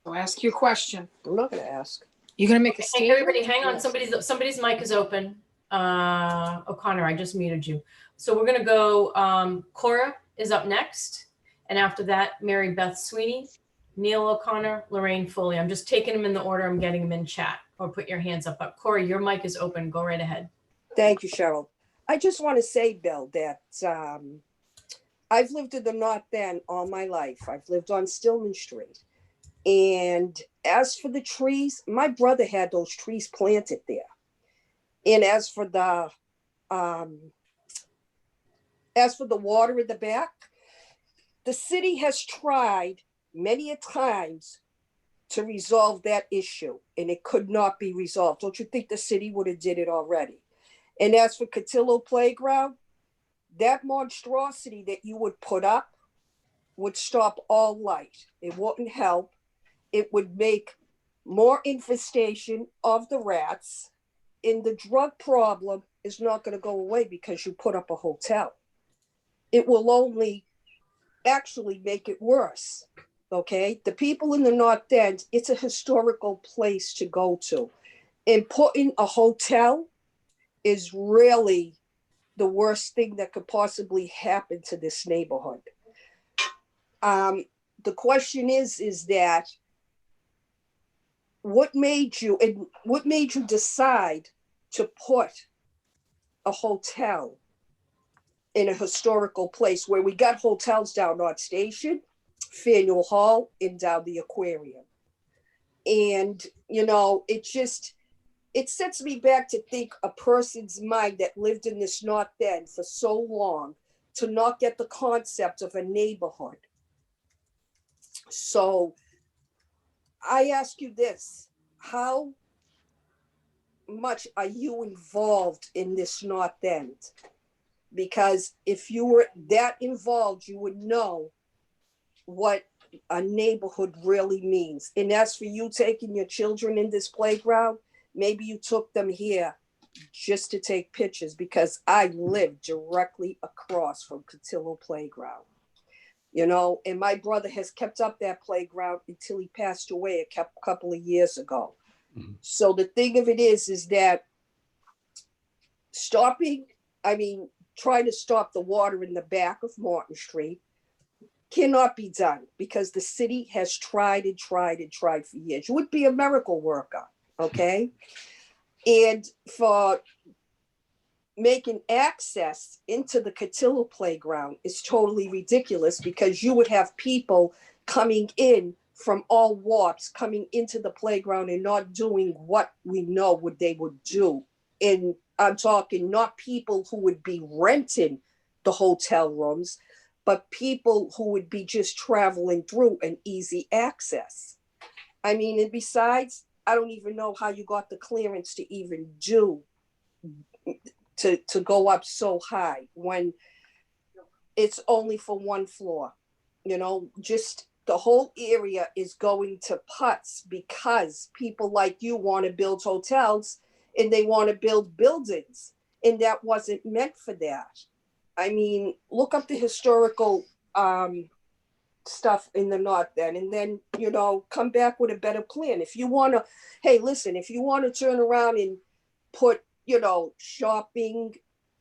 L: I'll ask you a question.
K: I'm not going to ask.
L: You're going to make a
C: Hey,
L: statement?
C: everybody, hang on. Somebody's mic is open. O'Connor, I just muted you. So we're going to go, Cora is up next. And after that, Mary Beth Sweeney, Neil O'Connor, Lorraine Foley. I'm just taking them in the order I'm getting them in chat, or put your hands up. But Cora, your mic is open. Go right ahead.
M: Thank you, Cheryl. I just want to say, Bill, that I've lived in the North End all my life. I've lived on Stillman Street. And as for the trees, my brother had those trees planted there. And as for the water in the back, the city has tried many a times to resolve that issue, and it could not be resolved. Don't you think the city would have did it already? And as for Cotillo Playground, that monstrosity that you would put up would stop all light. It wouldn't help. It would make more infestation of the rats, and the drug problem is not going to go away because you put up a hotel. It will only actually make it worse. Okay, the people in the North End, it's a historical place to go to, and putting a hotel is really the worst thing that could possibly happen to this neighborhood. The question is that what made you decide to put a hotel in a historical place where we got hotels down North Station, Faneuil Hall, and down the Aquarium? And, you know, it sets me back to think a person's mind that lived in this North End for so long to not get the concept of a neighborhood. So I ask you this, how much are you involved in this North End? Because if you were that involved, you would know what a neighborhood really means. And as for you taking your children in this playground, maybe you took them here just to take pictures, because I live directly across from Cotillo Playground. You know, and my brother has kept up that playground until he passed away a couple of years ago. Mm-hmm. So the thing of it is that trying to stop the water in the back of Martin Street cannot be done, because the city has tried and tried and tried for years. You would be a miracle worker, okay? And for making access into the Cotillo Playground is totally ridiculous, because you would have people coming in from all warps coming into the playground and not doing what we know what they would do. And I'm talking not people who would be renting the hotel rooms, but people who would be just traveling through and easy access. I mean, and besides, I don't even know how you got the clearance to even to go up so high when it's only for one floor. You know, just the whole area is going to putz because people like you want to build hotels and they want to build buildings, and that wasn't meant for that. I mean, look up the historical stuff in the North End, and then, you know, come back with a better plan. If you want to, hey, listen, if you want to turn around and put, you know, shopping,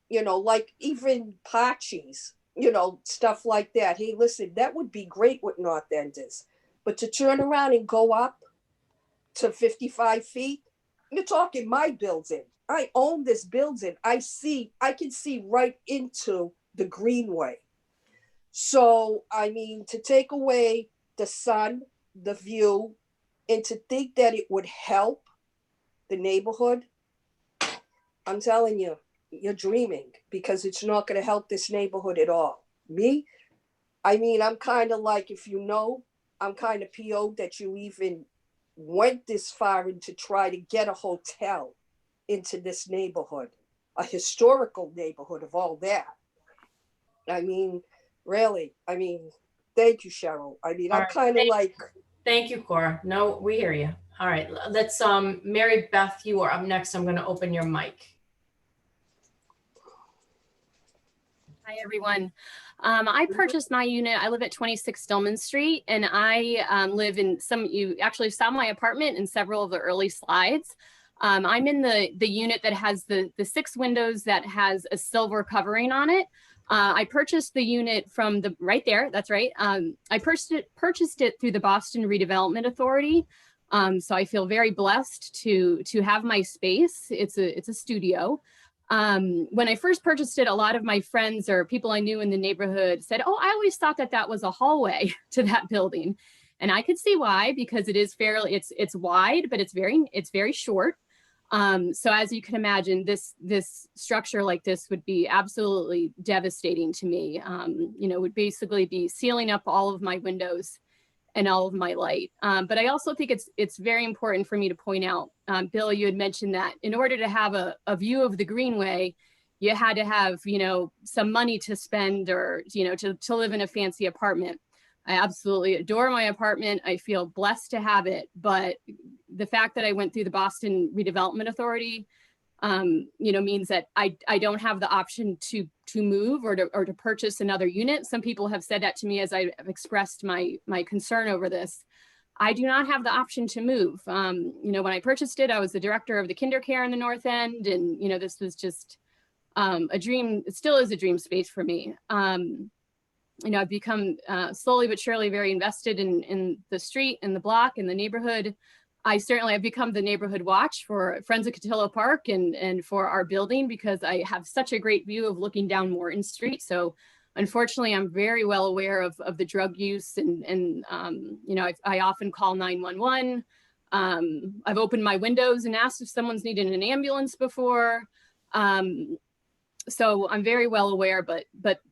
M: you know, like even Pachi's, you know, stuff like that. Hey, listen, that would be great with North Enders. But to turn around and go up to 55 feet, you're talking my building. I own this building. I can see right into the Greenway. So, I mean, to take away the sun, the view, and to think that it would help the neighborhood, I'm telling you, you're dreaming, because it's not going to help this neighborhood at all. Me, I mean, I'm kind of like, if you know, I'm kind of PO'd that you even went this far and to try to get a hotel into this neighborhood, a historical neighborhood of all that. I mean, really, I mean, thank you, Cheryl. I mean, I'm kind of like.
C: Thank you, Cora. No, we hear you. All right, let's, Mary Beth, you are up next. I'm going to open your mic.
N: Hi, everyone. I purchased my unit. I live at 26 Stillman Street, and I live in you actually saw my apartment in several of the early slides. I'm in the unit that has the 6 windows that has a silver covering on it. I purchased the unit from right there. That's right. I purchased it through the Boston Redevelopment Authority. So I feel very blessed to have my space. It's a studio. When I first purchased it, a lot of my friends or people I knew in the neighborhood said, "Oh, I always thought that was a hallway to that building," and I could see why, because it is it's wide, but it's very short. So as you can imagine, this structure like this would be absolutely devastating to me. You know, would basically be sealing up all of my windows and all of my light. But I also think it's very important for me to point out, Bill, you had mentioned that in order to have a view of the Greenway, you had to have, you know, some money to spend or, you know, to live in a fancy apartment. I absolutely adore my apartment. I feel blessed to have it. But the fact that I went through the Boston Redevelopment Authority, you know, means that I don't have the option to move or to purchase another unit. Some people have said that to me as I've expressed my concern over this. I do not have the option to move. You know, when I purchased it, I was the director of the kinder care in the North End. And, you know, this was just a dream. It still is a dream space for me. You know, I've become slowly but surely very invested in the street and the block and the neighborhood. I certainly have become the neighborhood watch for Friends of Cotillo Park and for our building, because I have such a great view of looking down Morton Street. So unfortunately, I'm very well aware of the drug use and you know, I often call 911. I've opened my windows and asked if someone's needed an ambulance before. So I'm very well aware, but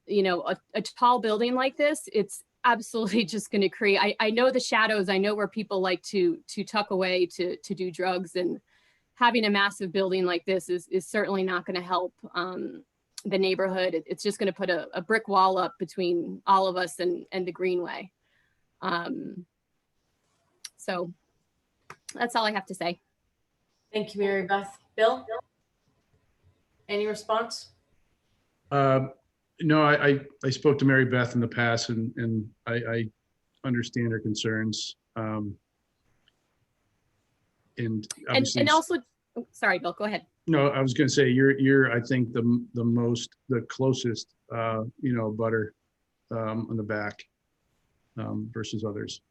N: you know, a tall building like this, it's absolutely just going to create, I know the shadows, I know where people like to tuck away to do drugs, and having a massive building like this is certainly not going to help the neighborhood. It's just going to put a brick wall up between all of us and the Greenway. So that's all I have to say.
C: Thank you, Mary Beth. Bill, any response?
H: No, I spoke to Mary Beth in the past, and I understand her concerns. And obviously,
N: and also, oh, sorry, Bill, go ahead.
H: No, I was going to say you're I think the closest you know, butter on the back versus others.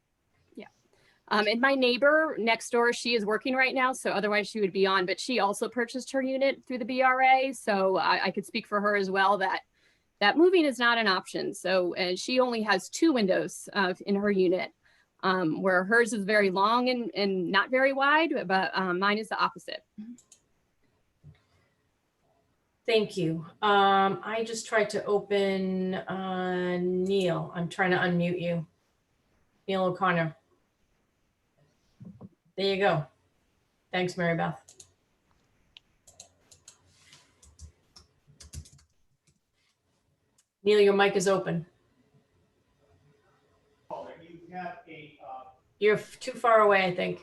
N: Yeah. And my neighbor next door, she is working right now, so otherwise she would be on, but she also purchased her unit through the BRA. So I could speak for her as well, that moving is not an option. So, and she only has 2 windows in her unit, where hers is very long and not very wide, but mine is the opposite.
C: Thank you. I just tried to open Neil. I'm trying to unmute you. Neil O'Connor. There you go. Thanks, Mary Beth. Neil, your mic is open. You're too far away, I think.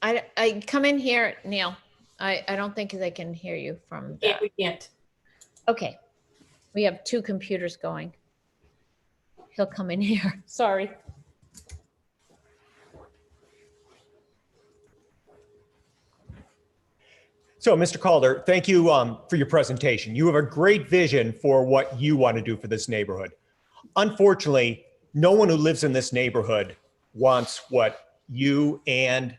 J: I come in here, Neil. I don't think they can hear you from that.
C: We can't.
J: Okay. We have 2 computers going. He'll come in here. Sorry.
O: So, Mr. Calder, thank you for your presentation. You have a great vision for what you want to do for this neighborhood. Unfortunately, no one who lives in this neighborhood wants what you and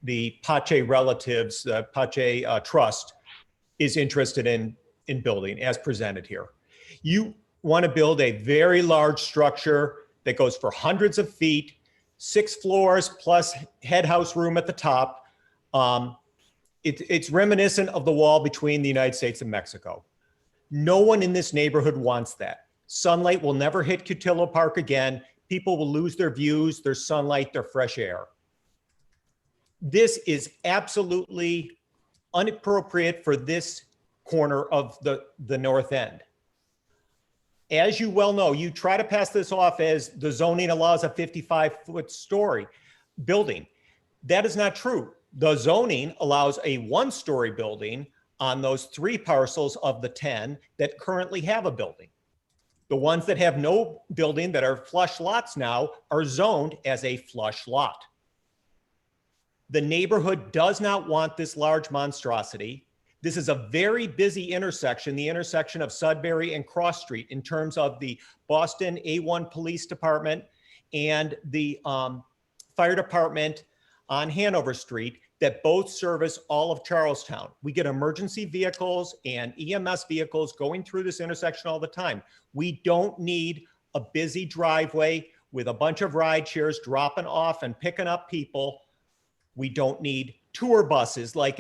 O: the Pache relatives, the Pache Trust, is interested in building as presented here. You want to build a very large structure that goes for hundreds of feet, 6 floors plus head house room at the top. It's reminiscent of the wall between the United States and Mexico. No one in this neighborhood wants that. Sunlight will never hit Cotillo Park again. People will lose their views, their sunlight, their fresh air. This is absolutely inappropriate for this corner of the North End. As you well know, you try to pass this off as the zoning allows a 55-foot story building. That is not true. The zoning allows a 1-story building on those 3 parcels of the 10 that currently have a building. The ones that have no building that are flush lots now are zoned as a flush lot. The neighborhood does not want this large monstrosity. This is a very busy intersection, the intersection of Sudbury and Cross Street, in terms of the Boston A1 Police Department and the fire department on Hanover Street that both service all of Charlestown. We get emergency vehicles and EMS vehicles going through this intersection all the time. We don't need a busy driveway with a bunch of ride shares dropping off and picking up people. We don't need tour buses like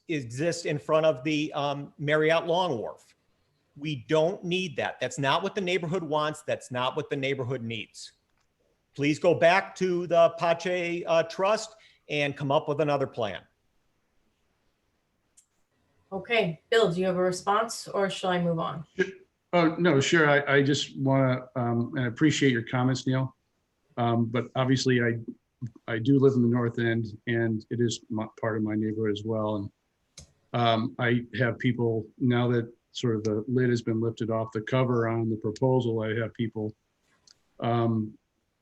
O: exist in front of the Marriott Long Wharf. We don't need that. That's not what the neighborhood wants. That's not what the neighborhood needs. please go back to the Pache Trust and come up with another plan.
C: Okay, Bill, do you have a response or shall I move on?
H: Oh, no, sure. I just want to, and I appreciate your comments, Neil. But obviously I do live in the North End, and it is part of my neighborhood as well. And I have people, now that sort of the lid has been lifted off the cover on the proposal, I have people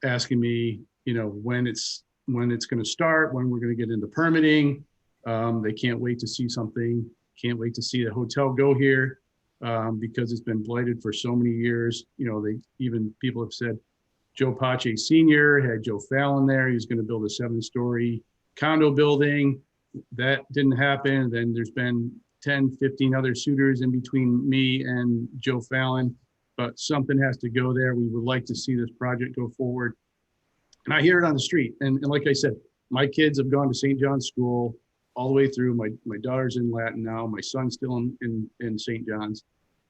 H: asking me, when it's going to start, when we're going to get into permitting. They can't wait to see something, can't wait to see the hotel go here, because it's been blighted for so many years. People have said Joe Pache Sr. had Joe Fallon there. He was going to build a 7-story condo building. That didn't happen. Then there's been 10, 15 other suitors in between me and Joe Fallon, but something has to go there. We would like to see this project go forward. And I hear it on the street. And like I said, my kids have gone to St. John's School all the way through. My daughter's in Latin now. My son's still in St. John's.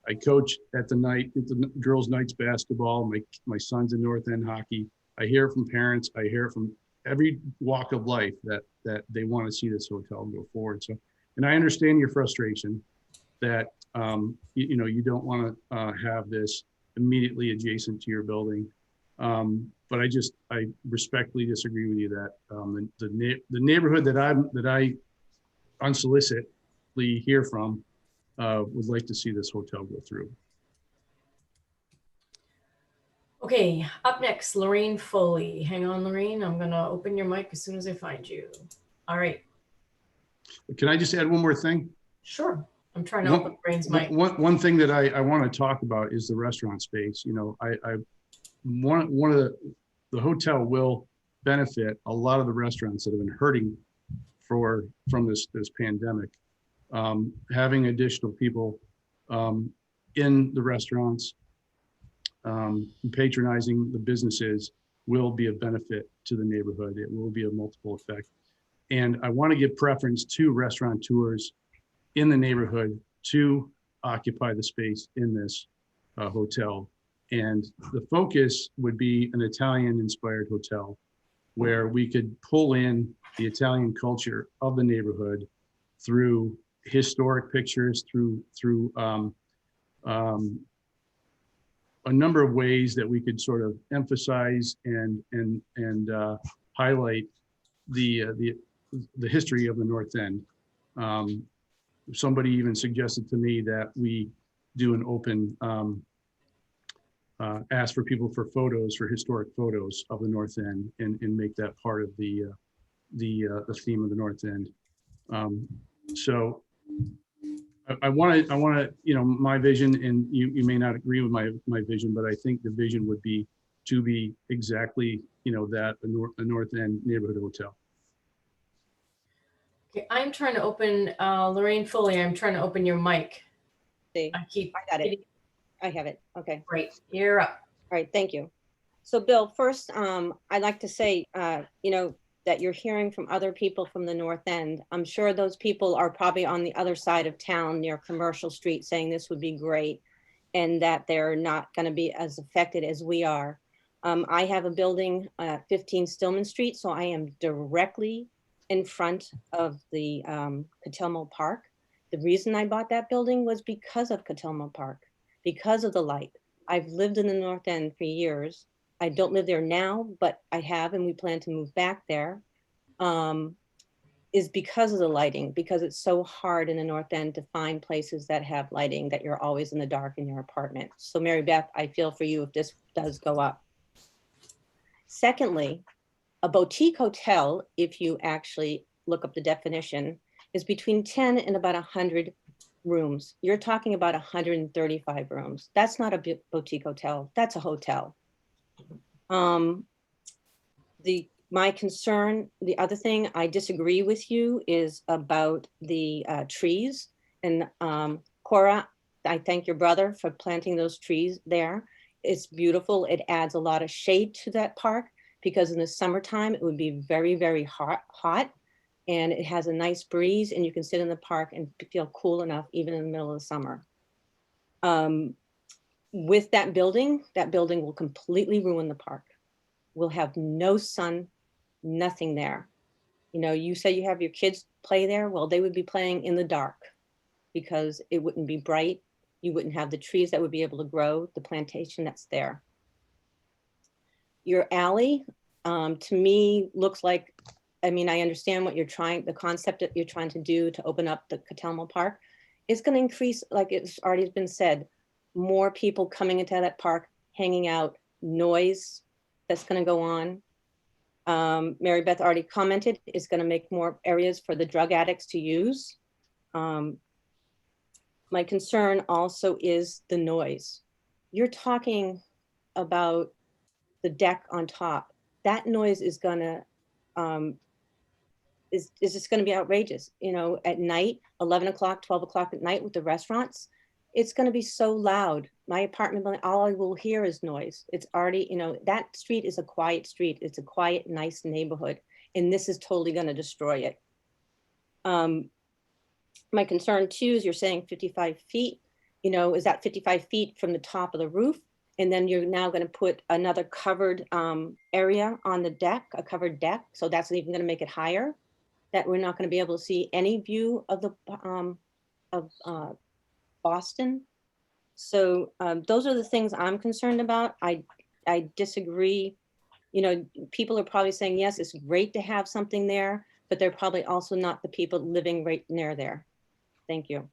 H: I coach at the girls' nights basketball. My son's in North End hockey. I hear it from parents. I hear it from every walk of life that they want to see this hotel go forward. So, and I understand your frustration that you don't want to have this immediately adjacent to your building. But I respectfully disagree with you that the neighborhood that I unsolicitedly hear from would like to see this hotel go through.
C: Okay, up next, Lorraine Foley. Hang on, Lorraine. I'm gonna open your mic as soon as I find you. All right.
H: Can I just add one more thing?
C: Sure. I'm trying to open Lorraine's mic.
H: One thing that I want to talk about is the restaurant space. One of the hotel will benefit a lot of the restaurants that have been hurting from this pandemic. Having additional people in the restaurants, patronizing the businesses will be a benefit to the neighborhood. It will be a multiple effect. And I want to give preference to restaurateurs in the neighborhood to occupy the space in this hotel. And the focus would be an Italian-inspired hotel where we could pull in the Italian culture of the neighborhood through historic pictures, through a number of ways that we could sort of emphasize and highlight the history of the North End. Somebody even suggested to me that we do an open ask for people for historic photos of the North End and make that part of the theme of the North End. So I want to, my vision, and you may not agree with my vision, but I think the vision would be to be exactly, that a North End neighborhood hotel.
C: Okay, I'm trying to open, Lorraine Foley, I'm trying to open your mic.
P: I got it. I have it. Okay.
C: Great. You're up.
P: All right. Thank you. So Bill, first, I'd like to say, that you're hearing from other people from the North End. I'm sure those people are probably on the other side of town near Commercial Street saying this would be great and that they're not going to be as affected as we are. I have a building at 15 Stillman Street, so I am directly in front of the Cotelmo Park. The reason I bought that building was because of Cotelmo Park, because of the light. I've lived in the North End for years. I don't live there now, but I have, and we plan to move back there, is because of the lighting, because it's so hard in the North End to find places that have lighting, that you're always in the dark in your apartment. So Mary Beth, I feel for you if this does go up. Secondly, a boutique hotel, if you actually look up the definition, is between 10 and about 100 rooms. You're talking about 135 rooms. That's not a boutique hotel, that's a hotel. My concern, the other thing I disagree with you is about the trees. And Cora, I thank your brother for planting those trees there. It's beautiful. It adds a lot of shade to that park because in the summertime, it would be very, very hot. And it has a nice breeze and you can sit in the park and feel cool enough even in the middle of the summer. With that building will completely ruin the park. will have no sun, nothing there. You know, you say you have your kids play there. Well, they would be playing in the dark because it wouldn't be bright. You wouldn't have the trees that would be able to grow, the plantation that's there. Your alley, to me, looks like, I mean, I understand what you're trying, the concept that you're trying to do to open up the Catelmo Park. It's going to increase, like it's already been said, more people coming into that park, hanging out, noise that's going to go on. Mary Beth already commented, it's going to make more areas for the drug addicts to use. My concern also is the noise. You're talking about the deck on top. That noise is gonna is just gonna be outrageous. You know, at night, 11 o'clock, 12 o'clock at night with the restaurants, it's gonna be so loud. My apartment building, all I will hear is noise. It's already, you know, that street is a quiet street. It's a quiet, nice neighborhood. And this is totally gonna destroy it. My concern too is you're saying 55 feet, you know, is that 55 feet from the top of the roof? And then you're now going to put another covered area on the deck, a covered deck. So that's even going to make it higher, that we're not going to be able to see any view of the Boston. So those are the things I'm concerned about. I disagree. You know, people are probably saying, yes, it's great to have something there, but they're probably also not the people living right near there. Thank you.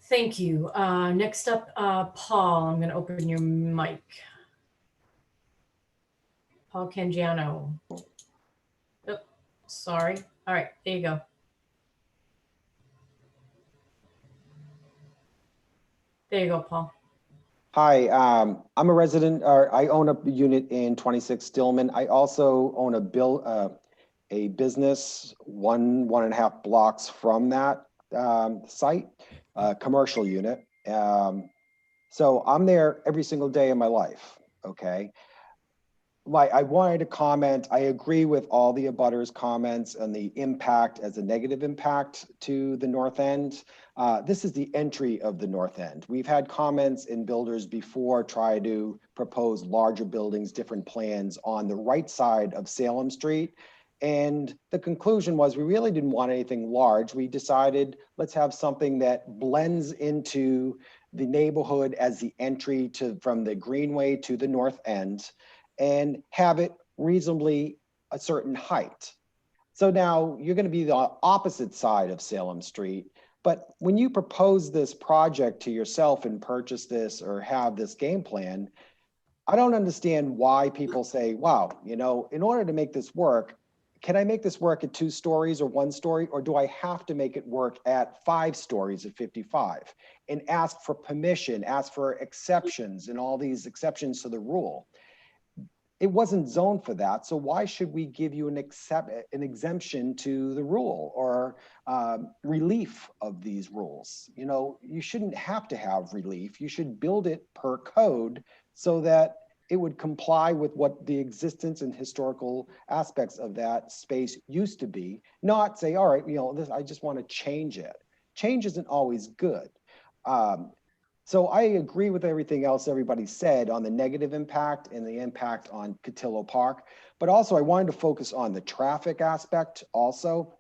C: Thank you. Next up, Paul, I'm going to open your mic. Paul Cangiano. Oh, sorry. All right, there you go. There you go, Paul.
Q: Hi, I'm a resident, or I own a unit in 26 Stillman. I also own a business 1.5 blocks from that site, commercial unit. So I'm there every single day of my life, okay? I wanted to comment, I agree with all the abutters comments and the impact as a negative impact to the North End. This is the entry of the North End. We've had comments in builders before try to propose larger buildings, different plans on the right side of Salem Street. And the conclusion was we really didn't want anything large. We decided let's have something that blends into the neighborhood as the entry from the Greenway to the North End, and have it reasonably a certain height. So now you're going to be the opposite side of Salem Street. But when you propose this project to yourself and purchase this or have this game plan, I don't understand why people say, wow, you know, in order to make this work, can I make this work at 2 stories or 1 story, or do I have to make it work at 5 stories at 55 and ask for permission, ask for exceptions and all these exceptions to the rule? It wasn't zoned for that, so why should we give you an exemption to the rule or relief of these rules? You know, you shouldn't have to have relief. You should build it per code so that it would comply with what the existence and historical aspects of that space used to be, not say, all right, you know, this, I just want to change it. Change isn't always good. So I agree with everything else everybody said on the negative impact and the impact on Cotillo Park, but also I wanted to focus on the traffic aspect also.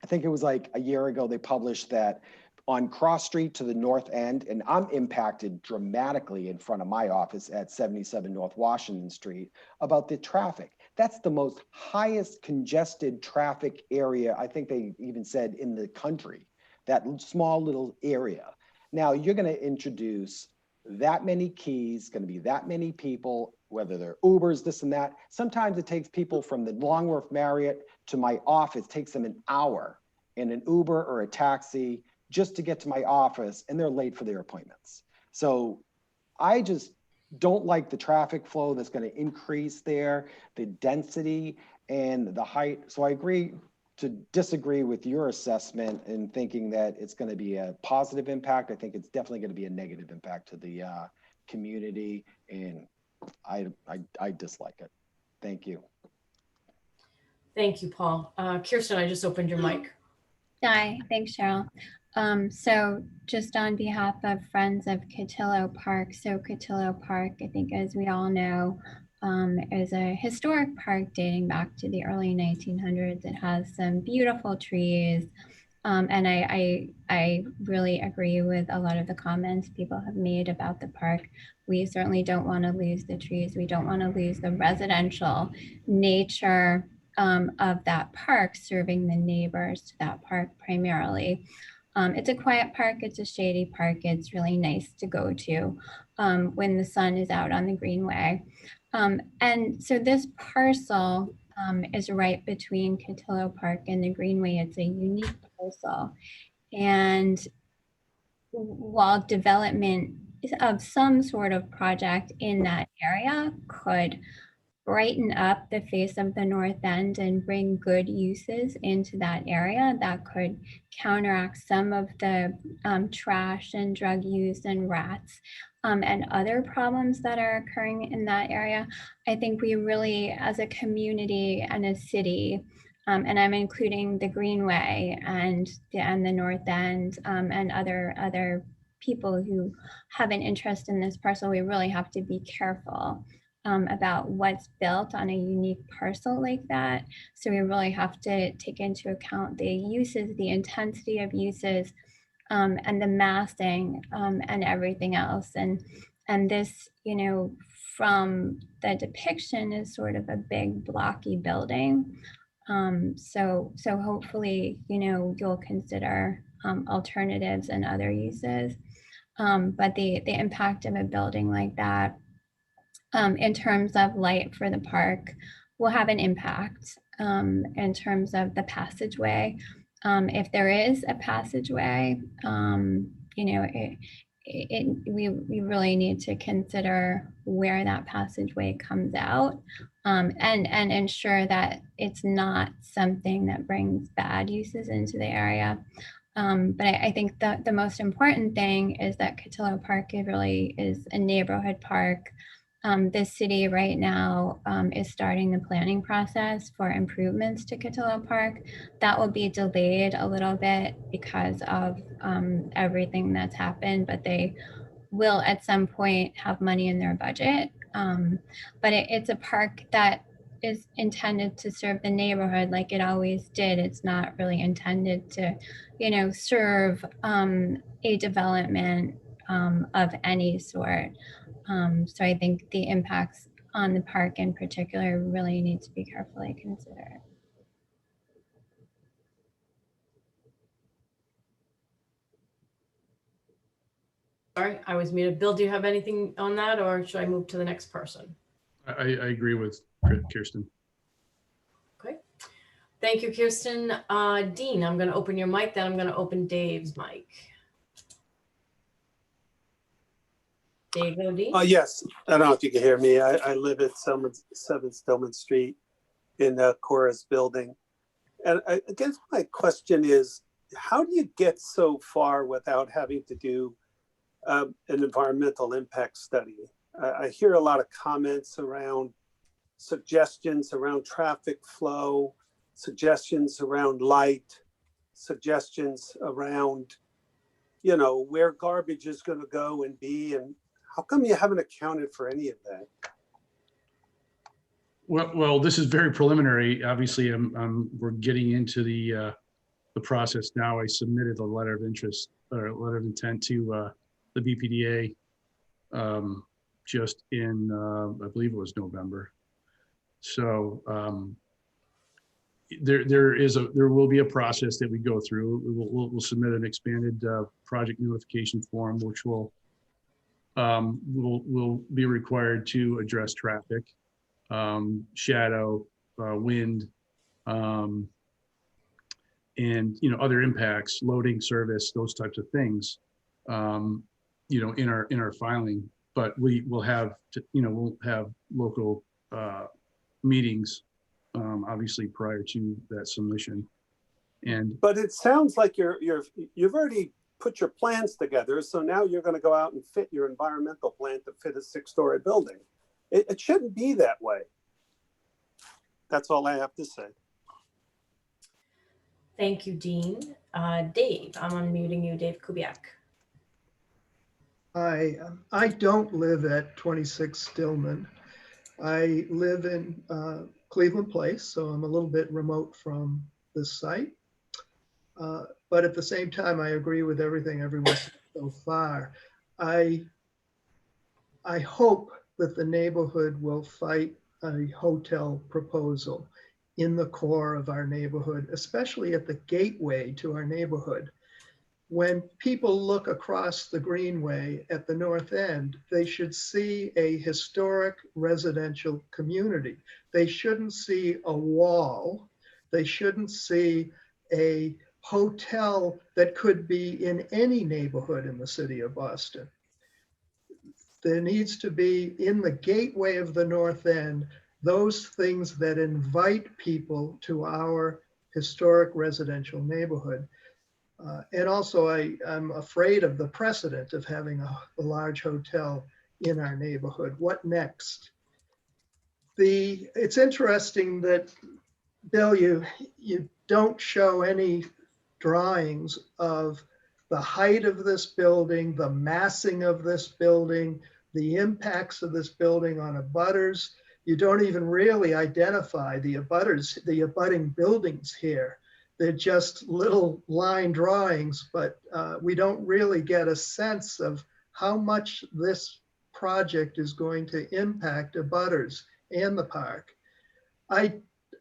Q: I think it was like a year ago they published that on Cross Street to the North End, and I'm impacted dramatically in front of my office at 77 North Washington Street about the traffic. That's the most highest congested traffic area, I think they even said, in the country, that small little area. Now you're going to introduce that many keys, going to be that many people, whether they're Ubers, this and that. Sometimes it takes people from the Longworth Marriott to my office, takes them an hour in an Uber or a taxi just to get to my office, and they're late for their appointments. So I just don't like the traffic flow that's going to increase there, the density and the height. So I agree to disagree with your assessment in thinking that it's going to be a positive impact. I think it's definitely going to be a negative impact to the community, and I dislike it. Thank you.
C: Thank you, Paul. Kirsten, I just opened your mic.
R: Hi, thanks, Cheryl. So just on behalf of Friends of Cotillo Park, so Cotillo Park, I think as we all know, is a historic park dating back to the early 1900s. It has some beautiful trees. And I really agree with a lot of the comments people have made about the park. We certainly don't want to lose the trees. We don't want to lose the residential nature of that park, serving the neighbors to that park primarily. It's a quiet park, it's a shady park. It's really nice to go to when the sun is out on the greenway. And so this parcel is right between Cotillo Park and the greenway. It's a unique parcel. And while development of some sort of project in that area could brighten up the face of the North End and bring good uses into that area that could counteract some of the trash and drug use and rats and other problems that are occurring in that area. I think we really, as a community and a city, and I'm including the Greenway and the North End and other people who have an interest in this parcel, we really have to be careful about what's built on a unique parcel like that. So we really have to take into account the uses, the intensity of uses, and the massing and everything else. And this, you know, from the depiction is sort of a big blocky building. So hopefully, you know, you'll consider alternatives and other uses. But the impact of a building like that in terms of light for the park will have an impact in terms of the passageway. If there is a passageway, you know, we really need to consider where that passageway comes out and ensure that it's not something that brings bad uses into the area. But I think the most important thing is that Cotillo Park really is a neighborhood park. The city right now is starting the planning process for improvements to Cotillo Park. That will be delayed a little bit because of everything that's happened, but they will at some point have money in their budget. But it's a park that is intended to serve the neighborhood like it always did. It's not really intended to, you know, serve a development of any sort. So I think the impacts on the park in particular really need to be carefully considered.
C: Sorry, I was muted. Bill, do you have anything on that, or should I move to the next person?
H: I agree with Kirsten.
C: Okay. Thank you, Kirsten. Dean, I'm going to open your mic, then I'm going to open Dave's mic. Dave O'Dean?
S: Yes, I don't know if you can hear me. I live at 7 Stillman Street in the Cora's building. And I guess my question is, how do you get so far without having to do an environmental impact study? I hear a lot of comments around suggestions around traffic flow, suggestions around light, suggestions around, you know, where garbage is going to go and be, and how come you haven't accounted for any of that?
H: Well, this is very preliminary. Obviously, we're getting into the process now. I submitted a letter of interest or letter of intent to the BPDA just in, I believe it was November. So there will be a process that we go through. We'll submit an expanded project notification form, which will be required to address traffic, shadow, wind, and other impacts, loading service, those types of things, in our filing. But we will have we'll have local meetings, obviously prior to that submission.
S: But it sounds like you've already put your plans together, so now you're going to go out and fit your environmental plan to fit a 6-story building. It shouldn't be that way. That's all I have to say.
C: Thank you, Dean. Dave, I'm unmuting you, Dave Kubiak.
D: I don't live at 26 Stillman, I live in Cleveland Place, so I'm a little bit remote from this site. But at the same time, I agree with everything everyone said so far. I hope that the neighborhood will fight a hotel proposal in the core of our neighborhood, especially at the gateway to our neighborhood. When people look across the Greenway at the north end, they should see a historic residential community. They shouldn't see a wall. They shouldn't see a hotel that could be in any neighborhood in the city of Boston. There needs to be, in the gateway of the north end, those things that invite people to our historic residential neighborhood. And also, I'm afraid of the precedent of having a large hotel in our neighborhood. What next? It's interesting that, Bill, you don't show any drawings of the height of this building, the massing of this building, the impacts of this building on abutters. You don't even really identify the abutters, the abutting buildings here. They're just little line drawings, but we don't really get a sense of how much this project is going to impact abutters and the park.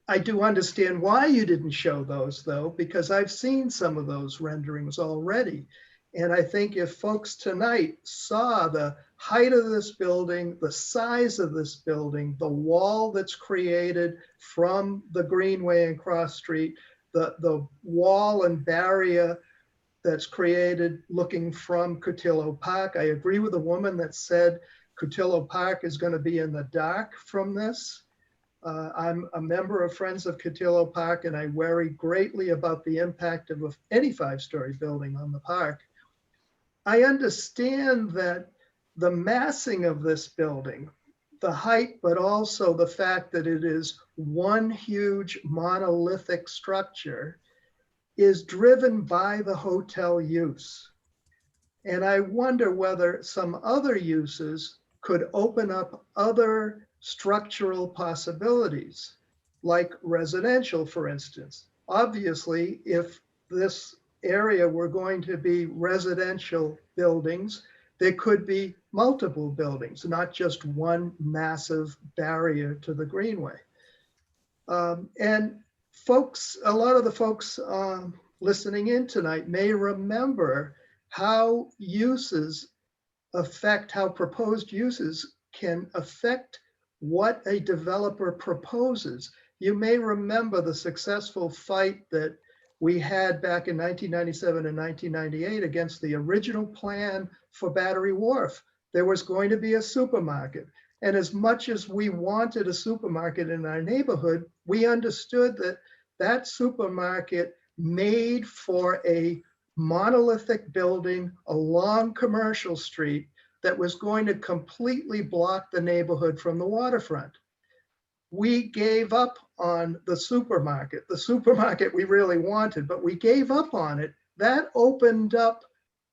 D: I do understand why you didn't show those, though, because I've seen some of those renderings already. And I think if folks tonight saw the height of this building, the size of this building, the wall that's created from the Greenway and Cross Street, the wall and barrier that's created looking from Cotillo Park. I agree with the woman that said Cotillo Park is going to be in the dark from this. I'm a member of Friends of Cotillo Park, and I worry greatly about the impact of any five-story building on the park. I understand that the massing of this building, the height, but also the fact that it is one huge monolithic structure, is driven by the hotel use. And I wonder whether some other uses could open up other structural possibilities, like residential, for instance. Obviously, if this area were going to be residential buildings, there could be multiple buildings, not just one massive barrier to the Greenway. And folks, a lot of the folks listening in tonight may remember how uses affect, how proposed uses can affect what a developer proposes. You may remember the successful fight that we had back in 1997 and 1998 against the original plan for Battery Wharf. There was going to be a supermarket. And as much as we wanted a supermarket in our neighborhood, we understood that that supermarket made for a monolithic building along Commercial Street that was going to completely block the neighborhood from the waterfront. We gave up on the supermarket we really wanted, but we gave up on it. That opened up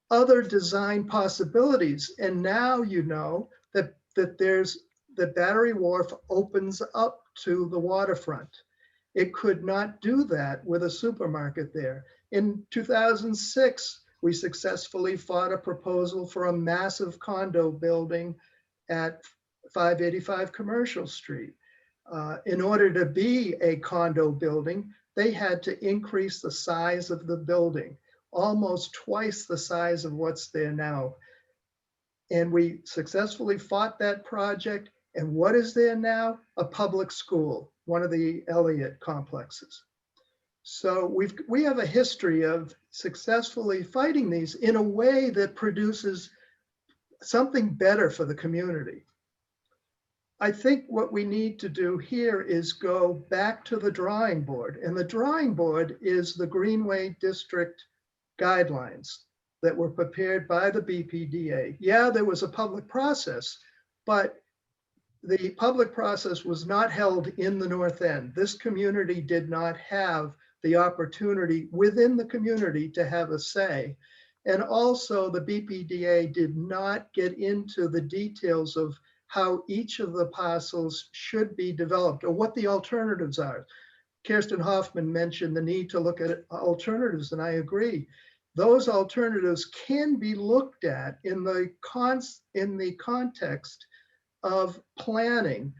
D: other design possibilities. And now you know that that Battery Wharf opens up to the waterfront. It could not do that with a supermarket there. In 2006, we successfully fought a proposal for a massive condo building at 585 Commercial Street. In order to be a condo building, they had to increase the size of the building, almost twice the size of what's there now. And we successfully fought that project. And what is there now? A public school, one of the Elliott complexes. So we have a history of successfully fighting these in a way that produces something better for the community. I think what we need to do here is go back to the drawing board. And the drawing board is the Greenway District guidelines that were prepared by the BPDA. Yeah, there was a public process, but the public process was not held in the North End. This community did not have the opportunity within the community to have a say. And also the BPDA did not get into the details of how each of the parcels should be developed or what the alternatives are. Kirsten Hoffman mentioned the need to look at alternatives, and I agree. Those alternatives can be looked at in the context of planning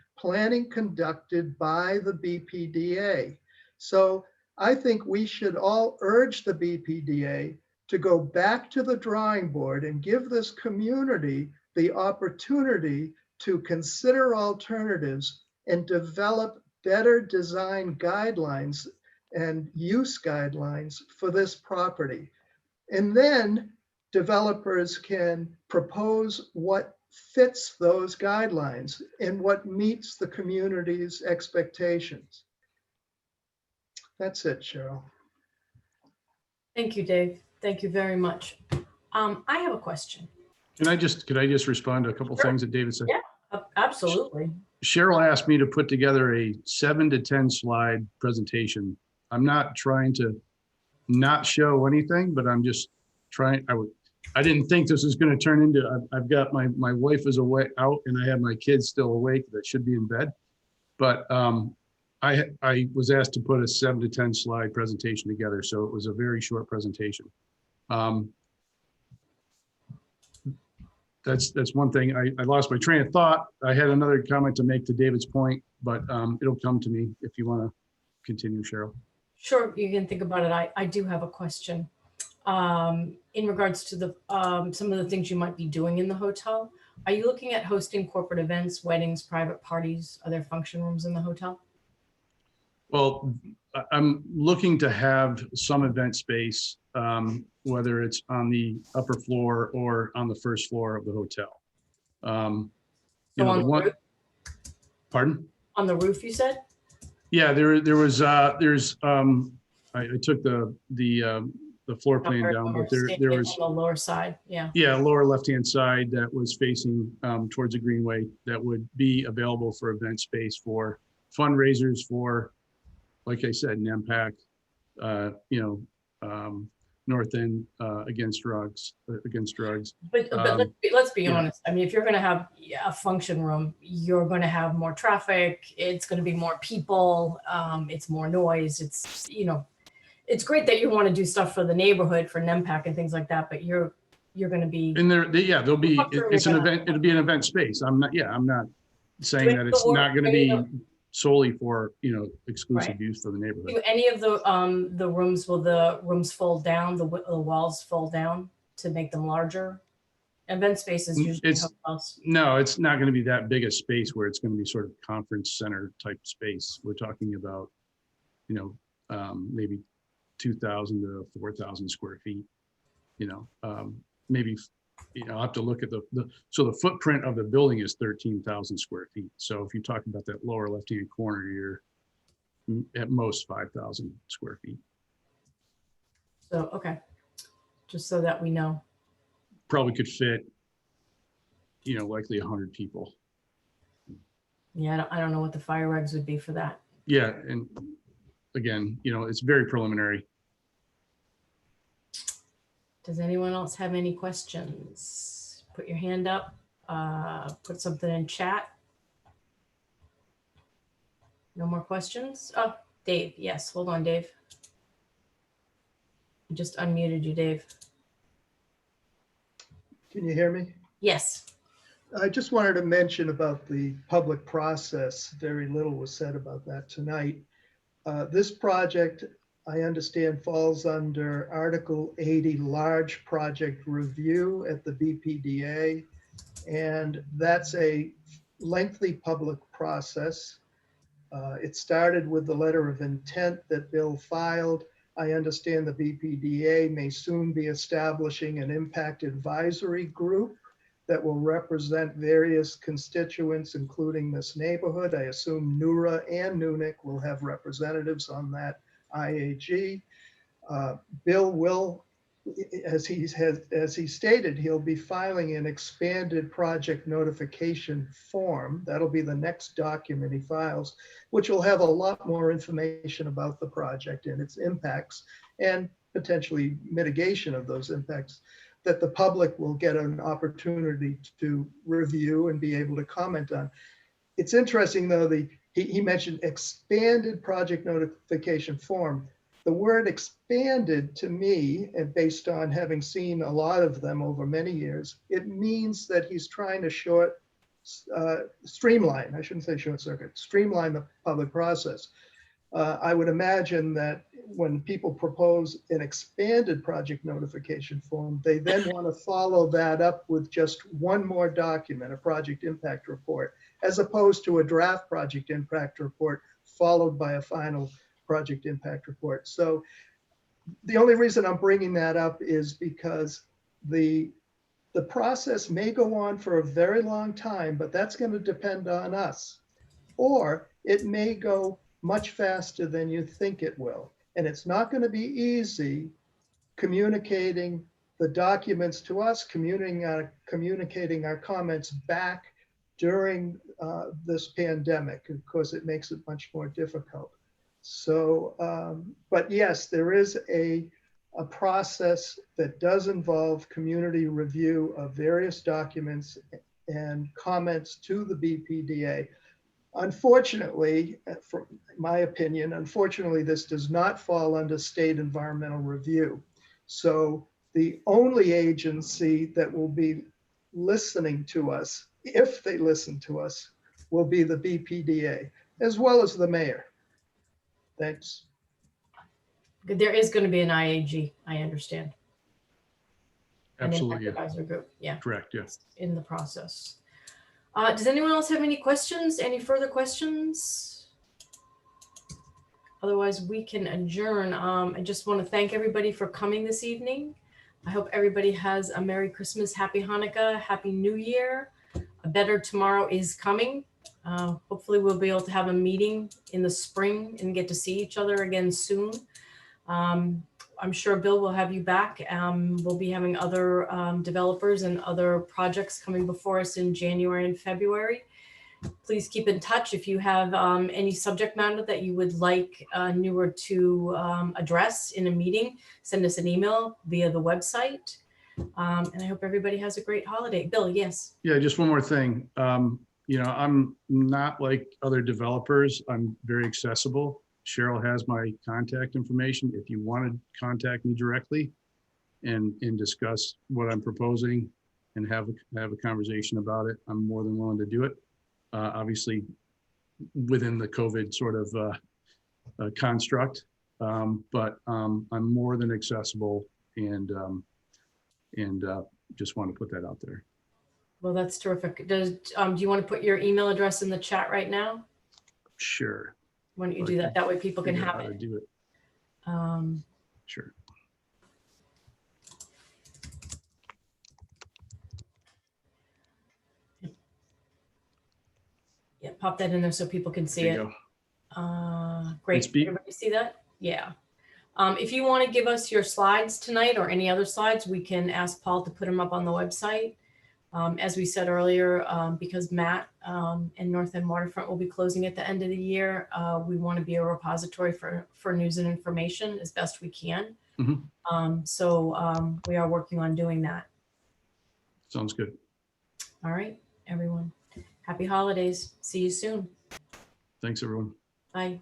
D: conducted by the BPDA. So I think we should all urge the BPDA to go back to the drawing board and give this community the opportunity to consider alternatives and develop better design guidelines and use guidelines for this property. And then developers can propose what fits those guidelines and what meets the community's expectations. That's it, Cheryl.
C: Thank you, Dave. Thank you very much. I have a question.
H: Could I just respond to a couple things that David said?
C: Yeah, absolutely.
H: Cheryl asked me to put together a 7 to 10 slide presentation. I'm not trying to not show anything, but I'm just trying. I didn't think this was going to turn into. I've got my wife is away out, and I have my kids still awake that should be in bed. But I was asked to put a 7 to 10 slide presentation together, so it was a very short presentation. That's one thing. I lost my train of thought. I had another comment to make to David's point, but it'll come to me if you want to continue, Cheryl.
C: Sure, you can think about it. I do have a question in regards to the some of the things you might be doing in the hotel. Are you looking at hosting corporate events, weddings, private parties? Are there function rooms in the hotel?
H: Well, I'm looking to have some event space, whether it's on the upper floor or on the first floor of the hotel. You know, the one. Pardon?
C: On the roof, you said?
H: Yeah, there was I took the floor plan down, but there was
C: on the lower side. Yeah.
H: Yeah, lower left-hand side that was facing towards the Greenway that would be available for event space for fundraisers for, like I said, NEMPAC, North End against drugs.
C: But let's be honest. I mean, if you're going to have a function room, you're going to have more traffic. It's going to be more people. It's more noise. It's, it's great that you want to do stuff for the neighborhood, for NEMPAC and things like that, but you're going to be.
H: And there'll be, it's an event. It'll be an event space. I'm not saying that it's not going to be solely for, exclusive use for the neighborhood.
C: Do any of the rooms, will the rooms fold down, the walls fold down to make them larger? Event spaces usually hotels.
H: No, it's not going to be that big a space where it's going to be sort of conference center type space. We're talking about, maybe 2,000 to 4,000 square feet, maybe, I'll have to look at so the footprint of the building is 13,000 square feet. So if you talk about that lower left-hand corner, you're at most 5,000 square feet.
C: So, okay. Just so that we know.
H: Probably could fit, likely 100 people.
C: Yeah, I don't know what the fire regs would be for that.
H: Yeah, and again, it's very preliminary.
C: Does anyone else have any questions? Put your hand up, put something in chat. No more questions? Oh, Dave, yes, hold on, Dave. I just unmuted you, Dave.
D: Can you hear me?
C: Yes.
D: I just wanted to mention about the public process. Very little was said about that tonight. This project, I understand, falls under Article 80 large project review at the BPDA. And that's a lengthy public process. It started with the letter of intent that Bill filed. I understand the BPDA may soon be establishing an impact advisory group that will represent various constituents, including this neighborhood. I assume NEWRA and NUNIC will have representatives on that IAG. Bill will, as he stated, he'll be filing an expanded project notification form. That'll be the next document he files, which will have a lot more information about the project and its impacts and potentially mitigation of those impacts. that the public will get an opportunity to review and be able to comment on. It's interesting though, he mentioned expanded project notification form. The word expanded to me, and based on having seen a lot of them over many years, it means that he's trying to streamline, I shouldn't say short circuit, streamline the public process. I would imagine that when people propose an expanded project notification form, they then want to follow that up with just one more document, a project impact report, as opposed to a draft project impact report followed by a final project impact report. So the only reason I'm bringing that up is because the process may go on for a very long time, but that's going to depend on us. Or it may go much faster than you think it will. And it's not going to be easy communicating the documents to us, communicating our comments back during this pandemic. Of course, it makes it much more difficult. So, but yes, there is a process that does involve community review of various documents and comments to the BPDA. Unfortunately, from my opinion, unfortunately, this does not fall under state environmental review. So the only agency that will be listening to us, if they listen to us, will be the BPDA, as well as the mayor. Thanks.
C: There is going to be an IAG, I understand.
H: Absolutely.
C: An impact advisory group, yeah.
H: Correct, yes.
C: In the process. Does anyone else have any questions? Any further questions? Otherwise, we can adjourn. I just want to thank everybody for coming this evening. I hope everybody has a Merry Christmas, Happy Hanukkah, Happy New Year. A better tomorrow is coming. Hopefully we'll be able to have a meeting in the spring and get to see each other again soon. I'm sure Bill will have you back. We'll be having other developers and other projects coming before us in January and February. Please keep in touch if you have any subject matter that you would like NEWRA to address in a meeting. Send us an email via the website. And I hope everybody has a great holiday. Bill, yes.
H: Yeah, just one more thing. You know, I'm not like other developers. I'm very accessible. Cheryl has my contact information. If you want to contact me directly and discuss what I'm proposing and have a conversation about it, I'm more than willing to do it. Obviously, within the COVID sort of construct, but I'm more than accessible and just want to put that out there.
C: Well, that's terrific. Do you want to put your email address in the chat right now?
H: Sure.
C: Why don't you do that? That way people can have it.
H: Do it. Sure.
C: Yeah, pop that in there so people can see it. Great. Everybody see that? Yeah. If you want to give us your slides tonight or any other slides, we can ask Paul to put them up on the website. As we said earlier, because Matt and North End Waterfront will be closing at the end of the year, we want to be a repository for news and information as best we can. So we are working on doing that.
H: Sounds good.
C: All right, everyone. Happy holidays. See you soon.
H: Thanks, everyone.
C: Bye.